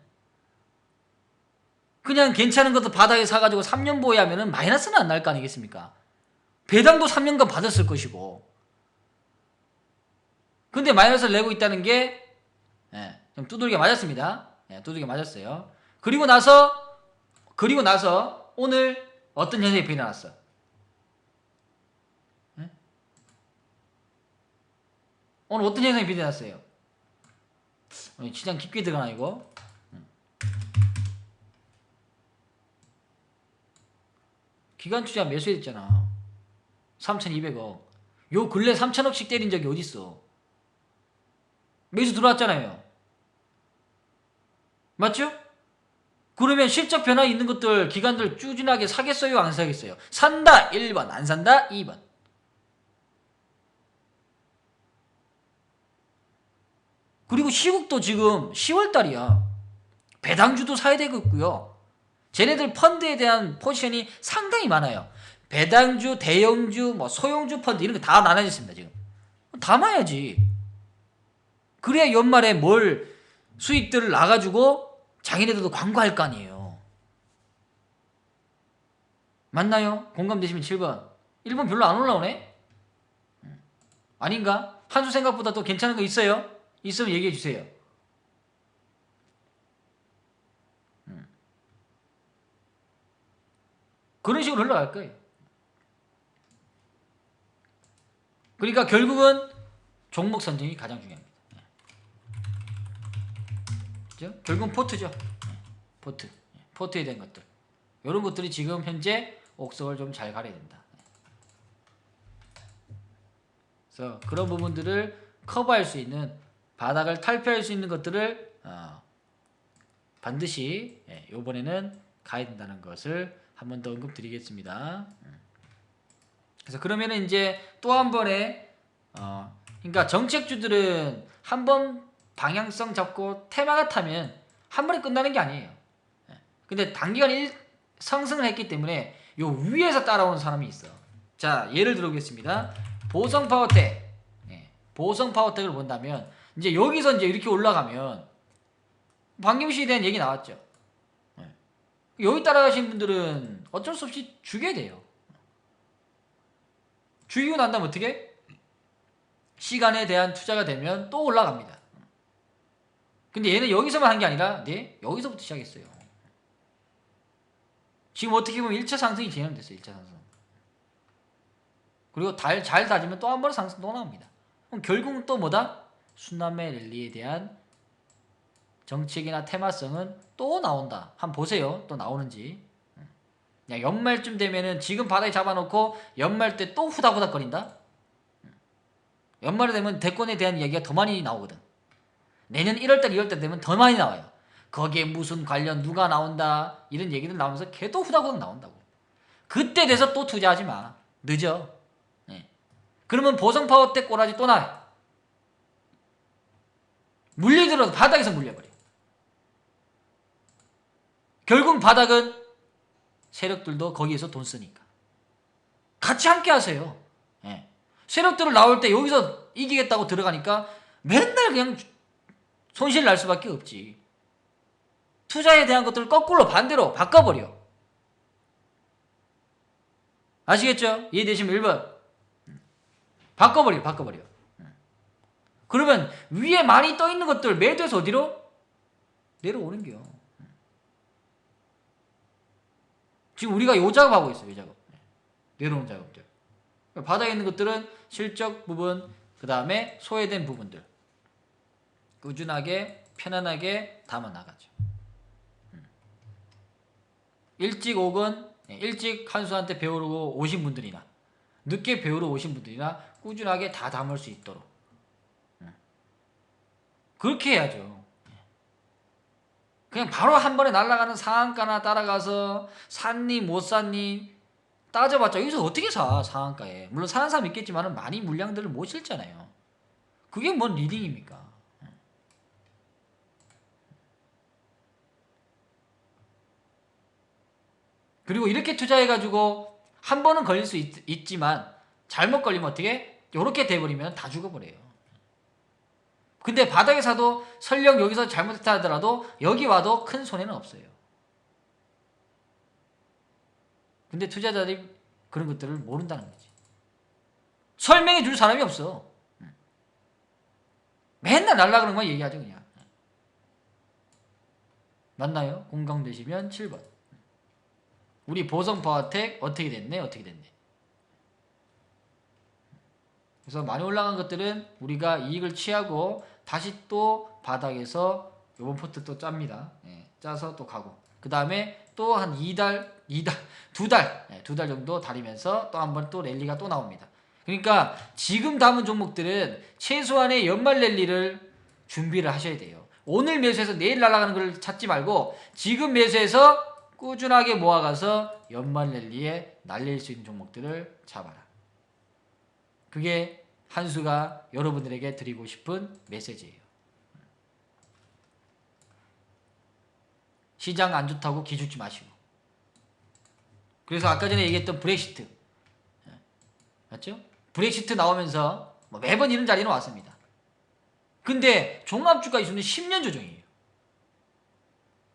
Speaker 1: 그냥 괜찮은 것도 바닥에 사가지고 3년 보유하면은 마이너스는 안 날 거 아니겠습니까? 배당도 3년간 받았을 것이고. 근데 마이너스를 내고 있다는 게 좀 두들겨 맞았습니다. 두들겨 맞았어요. 그리고 나서 오늘 어떤 현상이 일어났어? 오늘 어떤 현상이 일어났어요? 시장 깊게 들어가나 이거? 기관 투자 매수했잖아. 3,200억. 요 근래 3,000억씩 때린 적이 어딨어? 매수 들어왔잖아요. 맞죠? 그러면 실적 변화 있는 것들 기관들 꾸준하게 사겠어요? 안 사겠어요? 산다 1번, 안 산다 2번. 그리고 시국도 지금 10월달이야. 배당주도 사야 되겠고요. 쟤네들 펀드에 대한 포지션이 상당히 많아요. 배당주, 대형주, 뭐 소형주 펀드 이런 거 다 나눠졌습니다. 지금 담아야지. 그래야 연말에 뭘 수익들을 나가지고 자기네들도 광고할 거 아니에요. 맞나요? 공감되시면 7번. 1번 별로 안 올라오네? 아닌가? 한수 생각보다 또 괜찮은 거 있어요? 있으면 얘기해 주세요. 그런 식으로 흘러갈 거예요. 그러니까 결국은 종목 선정이 가장 중요합니다. 그죠? 결국은 포트죠. 포트에 대한 것들. 이런 것들이 지금 현재 옥석을 좀 잘 가려야 된다. 그래서 그런 부분들을 커버할 수 있는, 바닥을 탈피할 수 있는 것들을 반드시 이번에는 가야 된다는 것을 한 번 더 언급드리겠습니다. 그래서 그러면은 이제 또 한 번에 그러니까 정책주들은 한 번 방향성 잡고 테마가 타면 한 번에 끝나는 게 아니에요. 근데 단기간 상승을 했기 때문에 요 위에서 따라오는 사람이 있어. 자, 예를 들어보겠습니다. 보성 파워텍. 보성 파워텍을 본다면 이제 여기서 이제 이렇게 올라가면 방김씨에 대한 얘기 나왔죠. 여기 따라가신 분들은 어쩔 수 없이 죽여야 돼요. 죽이고 난 다음 어떻게? 시간에 대한 투자가 되면 또 올라갑니다. 근데 얘는 여기서만 한 게 아니라 여기서부터 시작했어요. 지금 어떻게 보면 1차 상승이 진행됐어요. 1차 상승. 그리고 잘 다지면 또 한 번 상승 또 나옵니다. 그럼 결국은 또 뭐다? 순환매 랠리에 대한 정책이나 테마성은 또 나온다. 한번 보세요. 또 나오는지. 야, 연말쯤 되면은 지금 바닥에 잡아놓고 연말 때 또 후닥후닥 거린다? 연말에 되면 대권에 대한 이야기가 더 많이 나오거든. 내년 1월달, 2월달 되면 더 많이 나와요. 거기에 무슨 관련 누가 나온다 이런 얘기들 나오면서 걔도 후닥후닥 나온다고. 그때 돼서 또 투자하지 마. 늦어. 그러면 보성 파워 때 꼬라지 또 나요. 물리더라도 바닥에서 물려버려. 결국 바닥은 세력들도 거기에서 돈 쓰니까. 같이 함께 하세요. 예. 세력들을 나올 때 여기서 이기겠다고 들어가니까 맨날 그냥 손실 날 수밖에 없지. 투자에 대한 것들을 거꾸로 반대로 바꿔버려. 아시겠죠? 이해되시면 1번. 바꿔버려. 그러면 위에 많이 떠있는 것들 매도해서 어디로? 내려오는겨. 지금 우리가 요 작업하고 있어요. 이 작업. 내려오는 작업들. 바닥에 있는 것들은 실적 부분, 그 다음에 소외된 부분들 꾸준하게 편안하게 담아 나가죠. 일찍 한수한테 배우러 오신 분들이나 늦게 배우러 오신 분들이나 꾸준하게 다 담을 수 있도록 그렇게 해야죠. 그냥 바로 한 번에 날아가는 상한가나 따라가서 샀니 못 샀니 따져봤자 여기서 어떻게 사 상한가에. 물론 사는 사람 있겠지만 많이 물량들을 못 실잖아요. 그게 뭔 리딩입니까? 그리고 이렇게 투자해가지고 한 번은 걸릴 수 있지만 잘못 걸리면 어떻게? 이렇게 돼버리면 다 죽어버려요. 근데 바닥에 사도 설령 여기서 잘못했다 하더라도 여기 와도 큰 손해는 없어요. 근데 투자자들이 그런 것들을 모른다는 거지. 설명해 줄 사람이 없어. 맨날 날라가는 것만 얘기하죠 그냥. 맞나요? 공감되시면 7번. 우리 보성파워텍 어떻게 됐네. 그래서 많이 올라간 것들은 우리가 이익을 취하고 다시 또 바닥에서 요번 포트 또 짭니다. 짜서 또 가고 그 다음에 또 한 2달 정도 다리면서 또 한 번 또 랠리가 또 나옵니다. 그러니까 지금 담은 종목들은 최소한의 연말 랠리를 준비를 하셔야 돼요. 오늘 매수해서 내일 날아가는 걸 찾지 말고 지금 매수해서 꾸준하게 모아가서 연말 랠리에 날릴 수 있는 종목들을 잡아라. 그게 한수가 여러분들에게 드리고 싶은 메시지예요. 시장 안 좋다고 기죽지 마시고. 그래서 아까 전에 얘기했던 브렉시트 맞죠? 브렉시트 나오면서 매번 이런 자리는 왔습니다. 근데 종합주가 이수는 10년 조정이에요.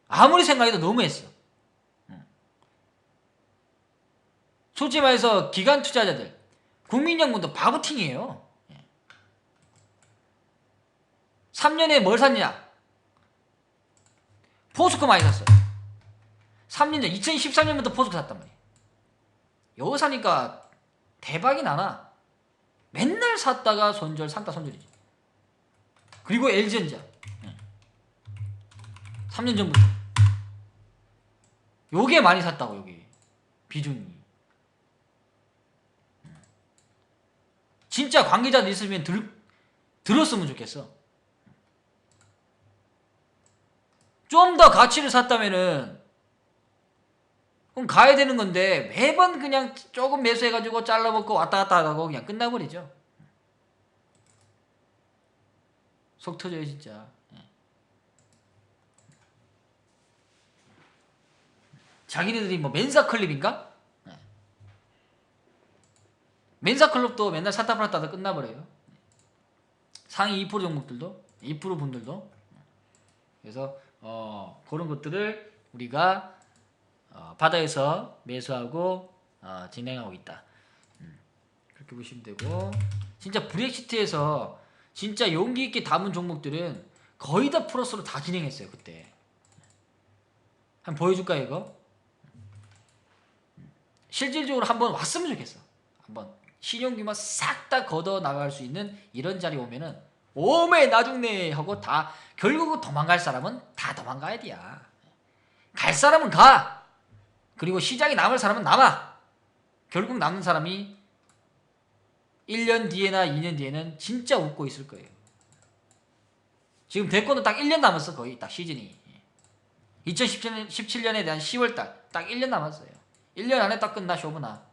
Speaker 1: 아무리 생각해도 너무했어. 솔직히 말해서 기관 투자자들 국민연금도 바보팅이에요. 3년에 뭘 샀냐? 포스코 많이 샀어요. 3년 전 2013년부터 포스코 샀단 말이에요. 여기 사니까 대박이 나나? 맨날 샀다가 상가 손절이지. 그리고 LG전자 3년 전부터 요게 많이 샀다고. 여기 비중이 진짜 관계자들 있으면 들었으면 좋겠어. 좀 더 가치를 샀다면은 그럼 가야 되는 건데 매번 그냥 조금 매수해가지고 잘라먹고 왔다 갔다 하고 그냥 끝나버리죠. 속 터져요 진짜. 자기네들이 뭐 멘사클립인가? 멘사클럽도 맨날 샀다 팔았다 하다 끝나버려요. 상위 2% 종목들도 2% 분들도. 그래서 그런 것들을 우리가 바닥에서 매수하고 진행하고 있다. 그렇게 보시면 되고, 진짜 브렉시트에서 진짜 용기 있게 담은 종목들은 거의 다 플러스로 다 진행했어요 그때. 한번 보여줄까요 이거? 실질적으로 한번 왔으면 좋겠어. 한번 신용규모 싹 다 걷어 나갈 수 있는 이런 자리 오면은 오메 나중네 하고 다 결국은 도망갈 사람은 다 도망가야 돼야. 갈 사람은 가. 그리고 시장에 남을 사람은 남아. 결국 남는 사람이 1년 뒤에나 2년 뒤에는 진짜 웃고 있을 거예요. 지금 대권도 딱 1년 남았어. 거의 딱 시즌이 2017년에 대한 10월달 딱 1년 남았어요. 1년 안에 딱 끝나. 쇼부나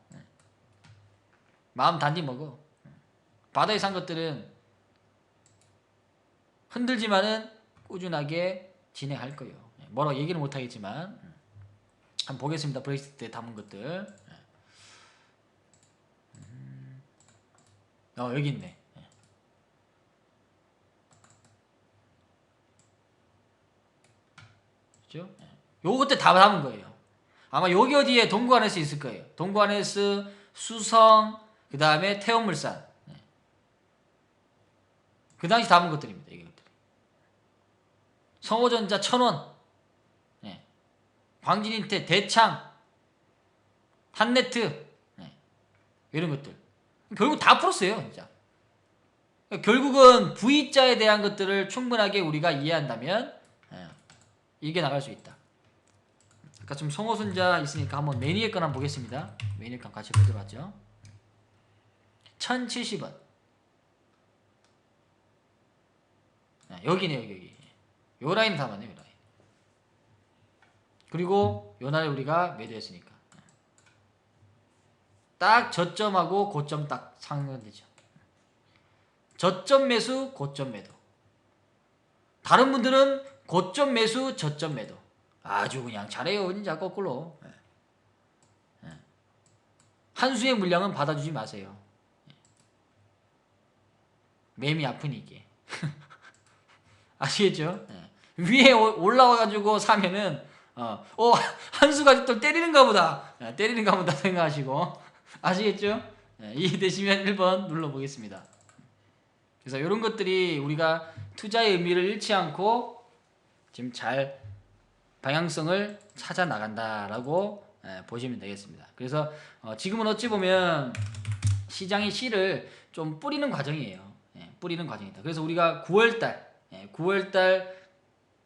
Speaker 1: 마음 단디 먹어. 바다에 산 것들은 흔들지만은 꾸준하게 진행할 거예요. 뭐라고 얘기는 못하겠지만 한번 보겠습니다. 브렉시트 때 담은 것들. 여기 있네. 그죠? 요것들 다 담은 거예요. 아마 여기 어디에 동구아네스 있을 거예요. 동구아네스, 수성, 그 다음에 태원물산. 그 당시 담은 것들입니다. 이게 것들이. 성호전자 천원, 광진인테, 대창, 한네트, 이런 것들. 결국 다 풀었어요, 진짜. 결국은 V자에 대한 것들을 충분하게 우리가 이해한다면 이겨나갈 수 있다. 아까 좀 성호순자 있으니까 한번 매니의 건 한번 보겠습니다. 매니의 건 같이 보도록 하죠. 1070원. 여기네요, 여기. 요 라인 담았네요, 요 라인. 그리고 요 날에 우리가 매도했으니까. 딱 저점하고 고점 딱 상관되죠. 저점 매수, 고점 매도. 다른 분들은 고점 매수, 저점 매도. 아주 그냥 잘해요, 진짜 거꾸로. 한 수의 물량은 받아주지 마세요. 매미 아프니 이게. 아시겠죠? 위에 올라와가지고 사면은 한 수가 또 때리는가 보다. 때리는가 보다 생각하시고. 아시겠죠? 이해되시면 1번 눌러보겠습니다. 그래서 이런 것들이 우리가 투자의 의미를 잃지 않고 지금 잘 방향성을 찾아 나간다라고 보시면 되겠습니다. 그래서 지금은 어찌 보면 시장의 씨를 좀 뿌리는 과정이에요. 뿌리는 과정이다. 그래서 우리가 9월달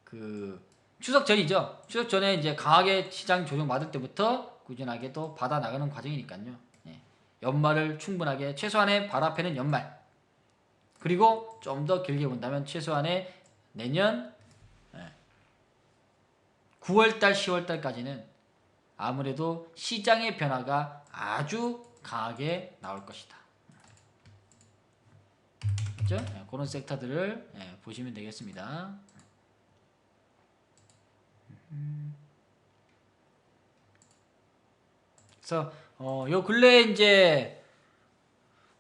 Speaker 1: 그 추석 전이죠. 추석 전에 이제 강하게 시장 조정 받을 때부터 꾸준하게 또 받아 나가는 과정이니까요. 연말을 충분하게 최소한의 바로 앞에는 연말. 그리고 좀 더 길게 본다면 최소한의 내년 9월달, 10월달까지는 아무래도 시장의 변화가 아주 강하게 나올 것이다. 그렇죠? 그런 섹터들을 보시면 되겠습니다. 그래서 요 근래에 이제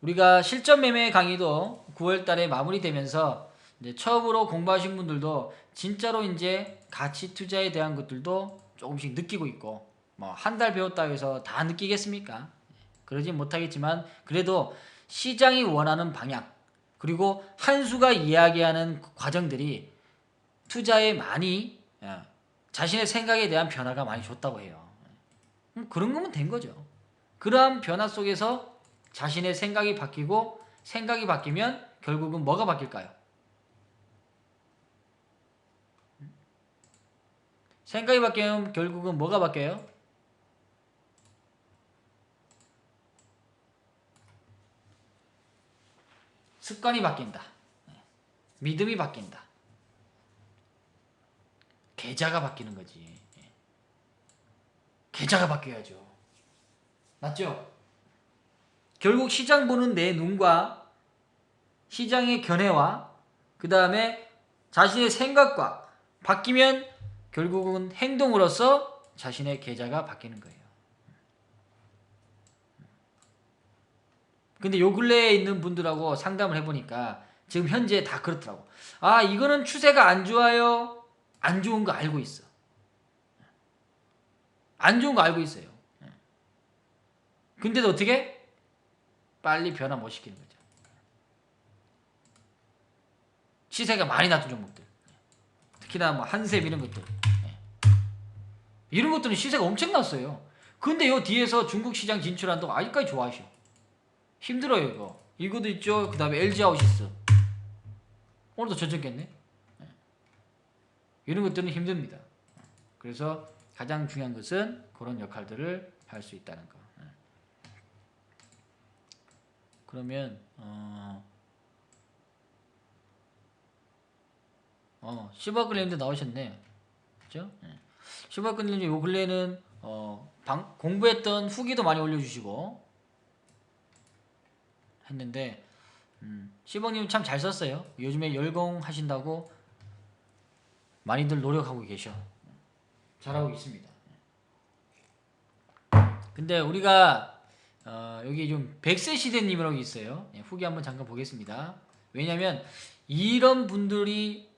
Speaker 1: 우리가 실전 매매 강의도 9월달에 마무리되면서 이제 처음으로 공부하신 분들도 진짜로 이제 가치 투자에 대한 것들도 조금씩 느끼고 있고 뭐 한 달 배웠다 해서 다 느끼겠습니까? 그러진 못하겠지만 그래도 시장이 원하는 방향 그리고 한수가 이야기하는 과정들이 투자에 많이 자신의 생각에 대한 변화가 많이 줬다고 해요. 그런 거면 된 거죠. 그러한 변화 속에서 자신의 생각이 바뀌고 생각이 바뀌면 결국은 뭐가 바뀔까요? 생각이 바뀌면 결국은 뭐가 바뀌어요? 습관이 바뀐다. 믿음이 바뀐다. 계좌가 바뀌는 거지. 계좌가 바뀌어야죠. 맞죠? 결국 시장 보는 내 눈과 시장의 견해와 그 다음에 자신의 생각과 바뀌면 결국은 행동으로서 자신의 계좌가 바뀌는 거예요. 근데 요 근래에 있는 분들하고 상담을 해보니까 지금 현재 다 그렇더라고. 아, 이거는 추세가 안 좋아요. 안 좋은 거 알고 있어. 안 좋은 거 알고 있어요. 근데도 어떻게? 빨리 변화 못 시키는 거죠. 시세가 많이 낮은 종목들. 특히나 뭐 한샘 이런 것들. 이런 것들은 시세가 엄청 났어요. 근데 요 뒤에서 중국 시장 진출한다고 아직까지 좋아하셔. 힘들어요, 이거. 이거도 있죠. 그 다음에 LG 아웃시스. 오늘도 저쳤겠네. 이런 것들은 힘듭니다. 그래서 가장 중요한 것은 그런 역할들을 할 수 있다는 거. 그러면 시바클님도 나오셨네. 그죠? 시바클님 요 근래에는 공부했던 후기도 많이 올려주시고 했는데 시봉님 참 잘 썼어요. 요즘에 열공 하신다고 많이들 노력하고 계셔. 잘하고 있습니다. 근데 우리가 여기 좀 100세 시대님이라고 있어요. 후기 한번 잠깐 보겠습니다. 왜냐면 이런 분들이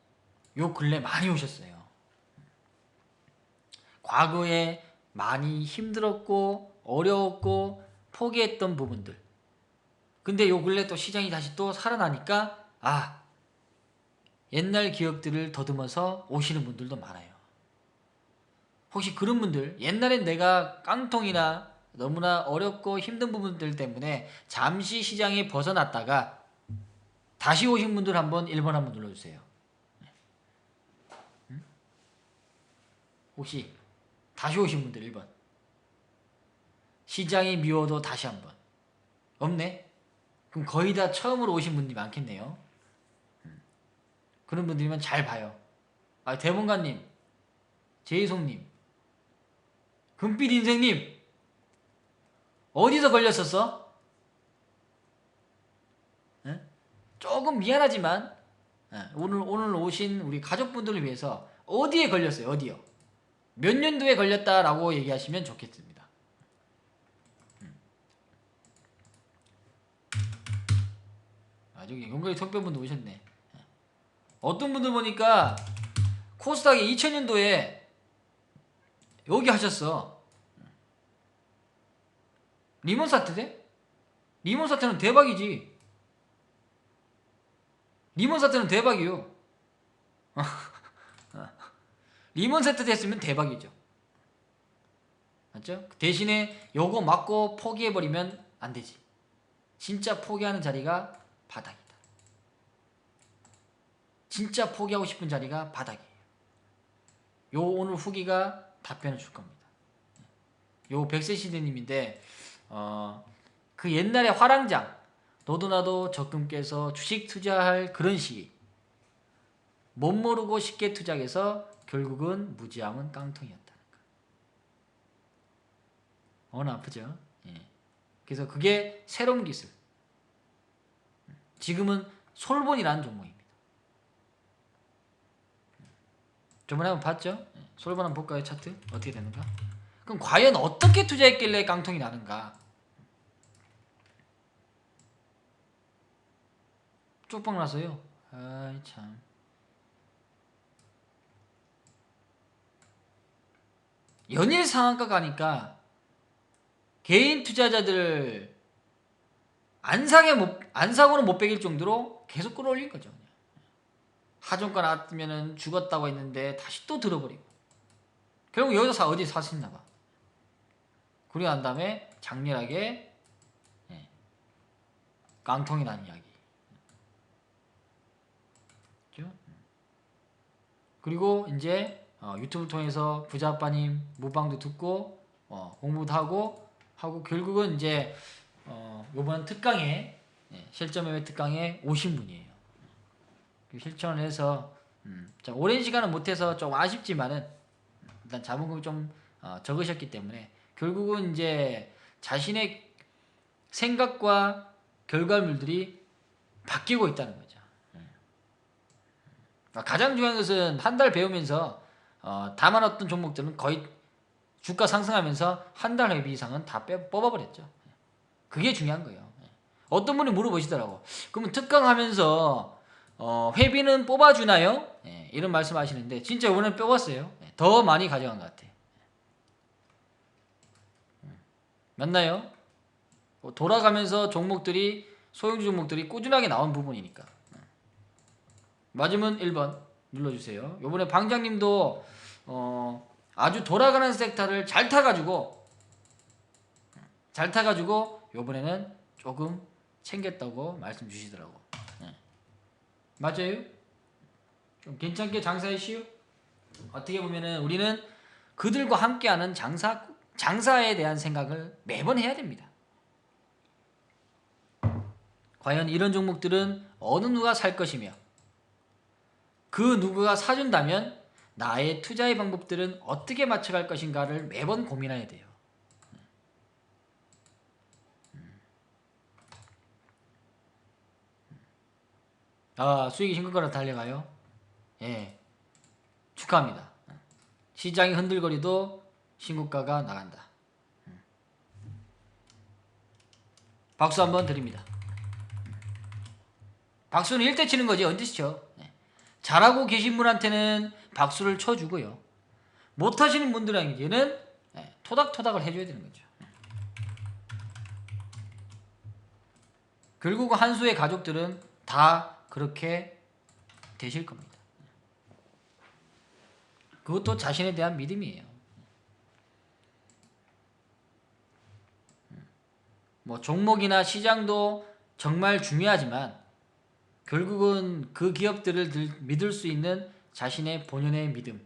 Speaker 1: 요 근래 많이 오셨어요. 과거에 많이 힘들었고 어려웠고 포기했던 부분들. 근데 요 근래 또 시장이 다시 또 살아나니까 옛날 기억들을 더듬어서 오시는 분들도 많아요. 혹시 그런 분들, 옛날엔 내가 깡통이나 너무나 어렵고 힘든 부분들 때문에 잠시 시장에 벗어났다가 다시 오신 분들 한번 1번 한번 눌러주세요. 혹시 다시 오신 분들 1번. 시장이 미워도 다시 한번. 없네? 그럼 거의 다 처음으로 오신 분들이 많겠네요. 그런 분들이면 잘 봐요. 대본가님, 제이송님, 금빛 인생님, 어디서 걸렸었어? 응? 조금 미안하지만 오늘 오신 우리 가족분들을 위해서 어디에 걸렸어요? 어디요? 몇 년도에 걸렸다라고 얘기하시면 좋겠습니다. 저기 용거리 특별분도 오셨네. 어떤 분들 보니까 코스닥이 2000년도에 여기 하셨어. 리먼 사태 돼? 리먼 사태는 대박이지. 리먼 사태는 대박이요. 리먼 사태 됐으면 대박이죠. 맞죠? 대신에 요거 맞고 포기해버리면 안 되지. 진짜 포기하는 자리가 바닥이다. 진짜 포기하고 싶은 자리가 바닥이에요. 요 오늘 후기가 답변을 줄 겁니다. 요 백세 시대님인데 그 옛날에 화랑장 너도 나도 적금 깨서 주식 투자할 그런 시기 못 모르고 쉽게 투자해서 결국은 무지함은 깡통이었다는 거. 어느 아프죠? 예. 그래서 그게 새로운 기술. 지금은 솔본이라는 종목입니다. 저번에 한번 봤죠? 예. 솔본 한번 볼까요? 차트 어떻게 되는가? 그럼 과연 어떻게 투자했길래 깡통이 나는가? 쪽박 나서요. 아이 참. 연일 상한가 가니까 개인 투자자들 안사고는 못 베길 정도로 계속 끌어올린 거죠. 하종가 나왔으면 죽었다고 했는데 다시 또 들어버리고 결국 여기서 어디 사셨나 봐. 그리고 난 다음에 장렬하게 깡통이 난 이야기. 그렇죠? 그리고 이제 유튜브 통해서 부자아빠님 무방도 듣고 공부도 하고 결국은 이제 요번 특강에 실전매매 특강에 오신 분이에요. 실천을 해서 오랜 시간은 못해서 좀 아쉽지만은 일단 자본금이 좀 적으셨기 때문에 결국은 이제 자신의 생각과 결과물들이 바뀌고 있다는 거죠. 가장 중요한 것은 한 달 배우면서 담아놨던 종목들은 거의 주가 상승하면서 한 달 회비 이상은 다 뽑아버렸죠. 그게 중요한 거예요. 어떤 분이 물어보시더라고. 그러면 특강하면서 회비는 뽑아주나요? 이런 말씀 하시는데 진짜 이번엔 뽑았어요. 더 많이 가져간 것 같아요. 맞나요? 돌아가면서 종목들이 소형주 종목들이 꾸준하게 나온 부분이니까. 맞으면 1번 눌러주세요. 요번에 방장님도 아주 돌아가는 섹터를 잘 타가지고 요번에는 조금 챙겼다고 말씀 주시더라고. 맞아요? 좀 괜찮게 장사했시오? 어떻게 보면은 우리는 그들과 함께하는 장사에 대한 생각을 매번 해야 됩니다. 과연 이런 종목들은 어느 누가 살 것이며 그 누구가 사준다면 나의 투자의 방법들은 어떻게 맞춰갈 것인가를 매번 고민해야 돼요. 수익이 신고가로 달려가요. 예, 축하합니다. 시장이 흔들거리도 신고가가 나간다. 박수 한번 드립니다. 박수는 1대 치는 거지 언제 쳐. 잘하고 계신 분한테는 박수를 쳐주고요. 못하시는 분들에게는 토닥토닥을 해줘야 되는 거죠. 결국 한수의 가족들은 다 그렇게 되실 겁니다. 그것도 자신에 대한 믿음이에요. 뭐 종목이나 시장도 정말 중요하지만 결국은 그 기업들을 믿을 수 있는 자신의 본연의 믿음,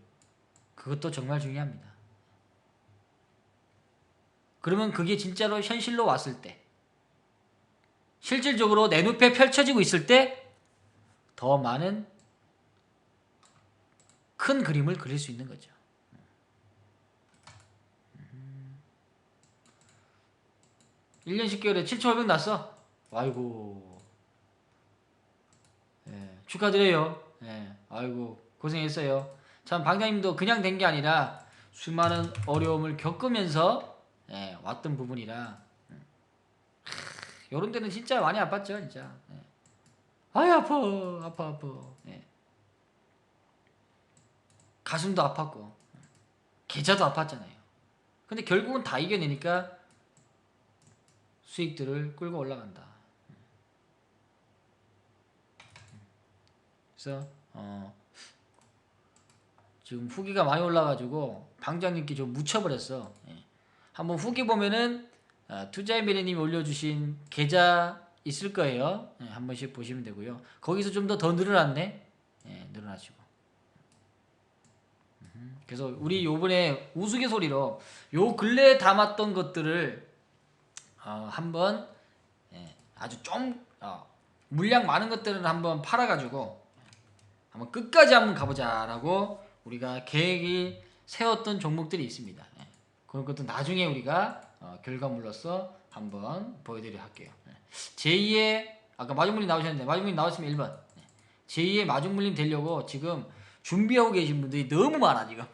Speaker 1: 그것도 정말 중요합니다. 그러면 그게 진짜로 현실로 왔을 때, 실질적으로 내 눈앞에 펼쳐지고 있을 때 더 많은 큰 그림을 그릴 수 있는 거죠. 1년 10개월에 7,500 났어. 아이고, 축하드려요. 아이고, 고생했어요. 참 방장님도 그냥 된 게 아니라 수많은 어려움을 겪으면서 왔던 부분이라 요런 데는 진짜 많이 아팠죠, 진짜. 아이, 아파. 가슴도 아팠고 계좌도 아팠잖아요. 근데 결국은 다 이겨내니까 수익들을 끌고 올라간다. 그래서 지금 후기가 많이 올라가지고 방장님께 좀 묻혀버렸어. 한번 후기 보면은 투자의 미래님이 올려주신 계좌 있을 거예요. 한 번씩 보시면 되고요. 거기서 좀 더 늘어났네. 늘어나시고. 그래서 우리 요번에 우스갯소리로 요 근래에 담았던 것들을 한번 아주 좀 물량 많은 것들은 한번 팔아가지고 한번 끝까지 한번 가보자라고 우리가 계획이 세웠던 종목들이 있습니다. 그런 것도 나중에 우리가 결과물로서 한번 보여드리도록 할게요. 제2의 아까 마중물림 나오셨는데 마중물림 나왔으면 1번. 제2의 마중물림 되려고 지금 준비하고 계신 분들이 너무 많아 지금.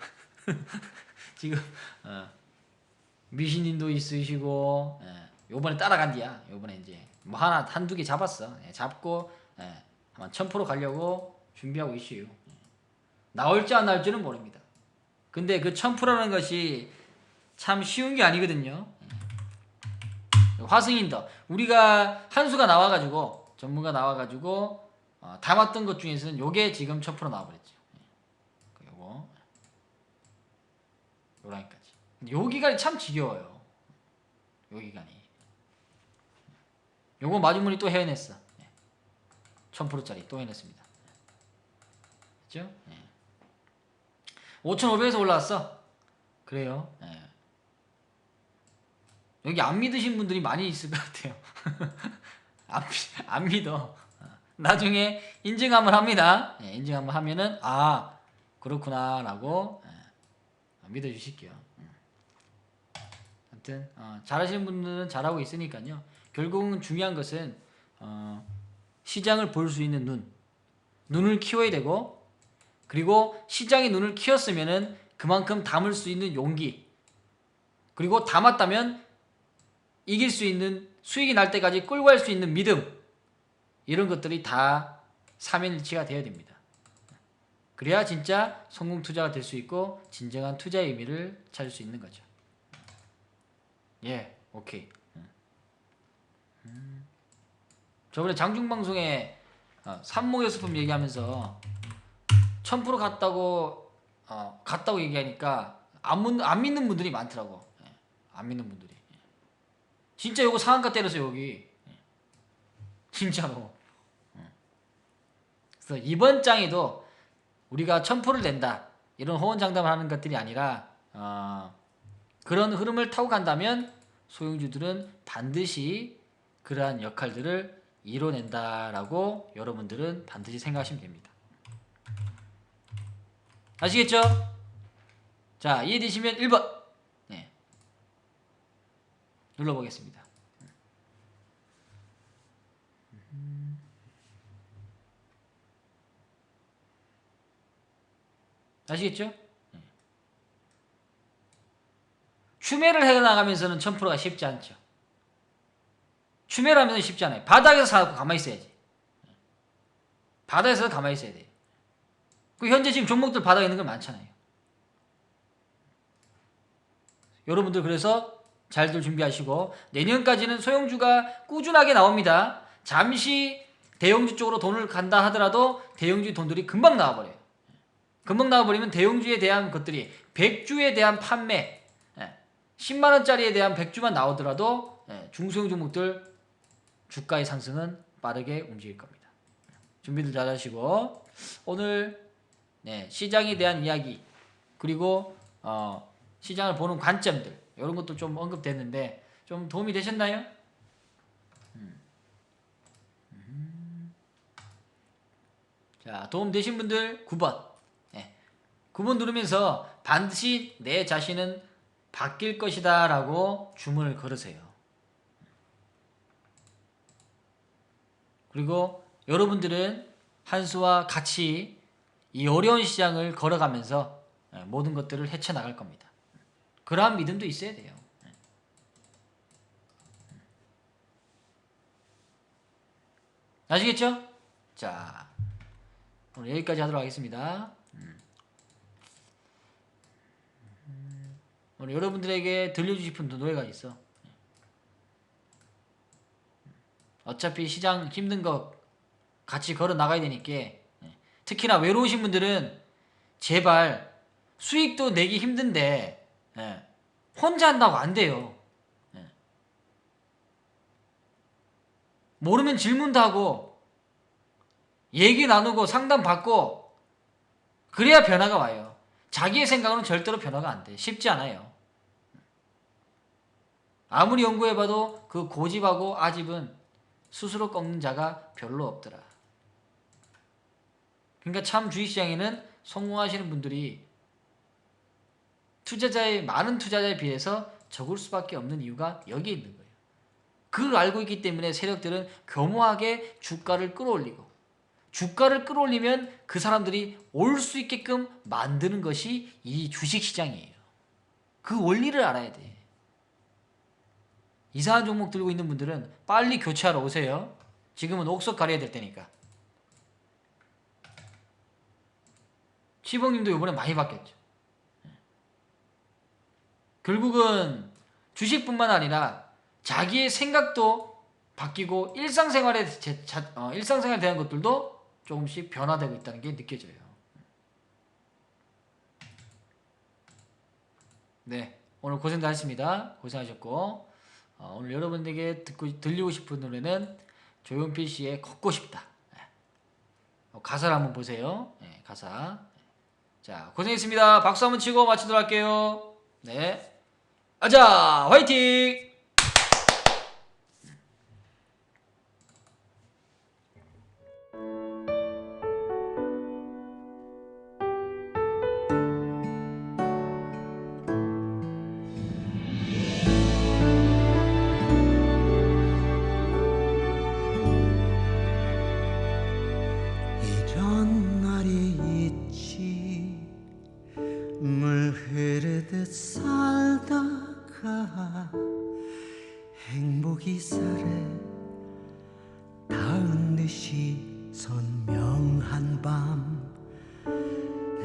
Speaker 1: 지금 미신님도 있으시고 요번에 따라간디야. 요번에 이제 뭐 하나 한두 개 잡았어. 잡고 아마 1000% 가려고 준비하고 있어요. 나올지 안 나올지는 모릅니다. 근데 그 1000%라는 것이 참 쉬운 게 아니거든요. 화승인더 우리가 한수가 나와가지고 전문가 나와가지고 담았던 것 중에서는 요게 지금 1000% 나와버렸죠. 요거 요라니까지. 요 기간이 참 지겨워요. 요 기간이. 요거 마중물이 또 해냈어. 1000%짜리 또 해냈습니다. 그죠? 5,500에서 올라왔어. 그래요. 여기 안 믿으신 분들이 많이 있을 것 같아요. 안 믿어. 나중에 인증 한번 합니다. 인증 한번 하면은 그렇구나 라고 믿어주실게요. 아무튼 잘하시는 분들은 잘하고 있으니까요. 결국은 중요한 것은 시장을 볼 수 있는 눈을 키워야 되고, 그리고 시장이 눈을 키웠으면은 그만큼 담을 수 있는 용기, 그리고 담았다면 이길 수 있는, 수익이 날 때까지 끌고 갈 수 있는 믿음, 이런 것들이 다 삼위일체가 되어야 됩니다. 그래야 진짜 성공 투자가 될 수 있고 진정한 투자의 의미를 찾을 수 있는 거죠. 오케이. 저번에 장중방송에 산모여수품 얘기하면서 1000% 갔다고 얘기하니까 안 믿는 분들이 많더라고. 안 믿는 분들이. 진짜 요거 상한가 때려서 여기. 진짜로. 그래서 이번 장에도 우리가 1000%를 낸다, 이런 호언장담을 하는 것들이 아니라 그런 흐름을 타고 간다면 소형주들은 반드시 그러한 역할들을 이뤄낸다라고 여러분들은 반드시 생각하시면 됩니다. 아시겠죠? 자, 이해되시면 1번 눌러보겠습니다. 아시겠죠? 추매를 해나가면서는 1000%가 쉽지 않죠. 추매를 하면 쉽지 않아요. 바닥에서 사고 가만히 있어야지. 바닥에서 가만히 있어야 돼요. 현재 지금 종목들 바닥에 있는 거 많잖아요. 여러분들 그래서 잘들 준비하시고 내년까지는 소형주가 꾸준하게 나옵니다. 잠시 대형주 쪽으로 돈을 간다 하더라도 대형주 돈들이 금방 나와버려요. 금방 나와버리면 대형주에 대한 것들이 100주에 대한 판매 10만원짜리에 대한 100주만 나오더라도 중소형 종목들 주가의 상승은 빠르게 움직일 겁니다. 준비들 잘 하시고 오늘 시장에 대한 이야기 그리고 시장을 보는 관점들 이런 것도 좀 언급됐는데 좀 도움이 되셨나요? 자, 도움 되신 분들 9번 9번 누르면서 반드시 내 자신은 바뀔 것이다 라고 주문을 걸으세요. 그리고 여러분들은 한수와 같이 이 어려운 시장을 걸어가면서 모든 것들을 헤쳐나갈 겁니다. 그러한 믿음도 있어야 돼요. 아시겠죠? 자, 오늘 여기까지 하도록 하겠습니다. 오늘 여러분들에게 들려주고 싶은 노래가 있어. 어차피 시장 힘든 거 같이 걸어 나가야 되니까 특히나 외로우신 분들은 제발 수익도 내기 힘든데 혼자 한다고 안 돼요. 모르면 질문도 하고 얘기 나누고 상담 받고 그래야 변화가 와요. 자기의 생각으로는 절대로 변화가 안 돼. 쉽지 않아요. 아무리 연구해봐도 그 고집하고 아집은 스스로 꺾는 자가 별로 없더라. 그러니까 참 주식시장에는 성공하시는 분들이 많은 투자자에 비해서 적을 수밖에 없는 이유가 여기 있는 거예요. 그걸 알고 있기 때문에 세력들은 교묘하게 주가를 끌어올리고 주가를 끌어올리면 그 사람들이 올 수 있게끔 만드는 것이 이 주식시장이에요. 그 원리를 알아야 돼. 이상한 종목 들고 있는 분들은 빨리 교체하러 오세요. 지금은 옥석 가려야 될 때니까. 시봉님도 이번에 많이 바뀌었죠. 결국은 주식뿐만 아니라 자기의 생각도 바뀌고 일상생활에 대한 것들도 조금씩 변화되고 있다는 게 느껴져요. 네, 오늘 고생도 하셨습니다. 고생하셨고 오늘 여러분들에게 들리고 싶은 노래는 조용필 씨의 걷고 싶다. 가사를 한번 보세요. 가사. 자, 고생했습니다. 박수 한번 치고 마치도록 할게요. 네. 아자, 화이팅!
Speaker 2: 이런 날이 있지 물 흐르듯 살다가 행복이 살에 닿은 듯이 선명한 밤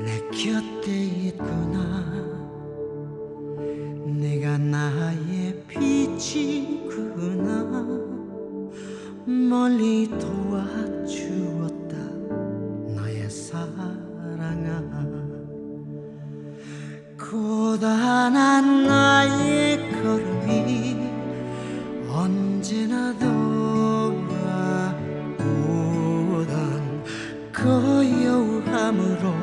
Speaker 2: 내 곁에 있구나. 내가 나의 빛이구나. 멀리 도와주었다 나의 사랑아. 고단한 나의 걸음이 언제나 돌아오던 고요함으로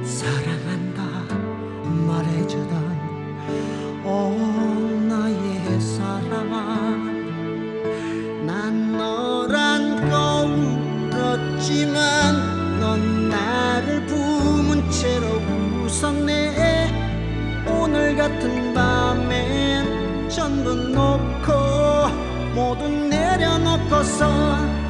Speaker 2: 사랑한다 말해주던 오 나의 사랑. 난 너란 거 울었지만 넌 나를 품은 채로 웃었네. 오늘 같은 밤엔 전부 놓고 모두 내려놓고서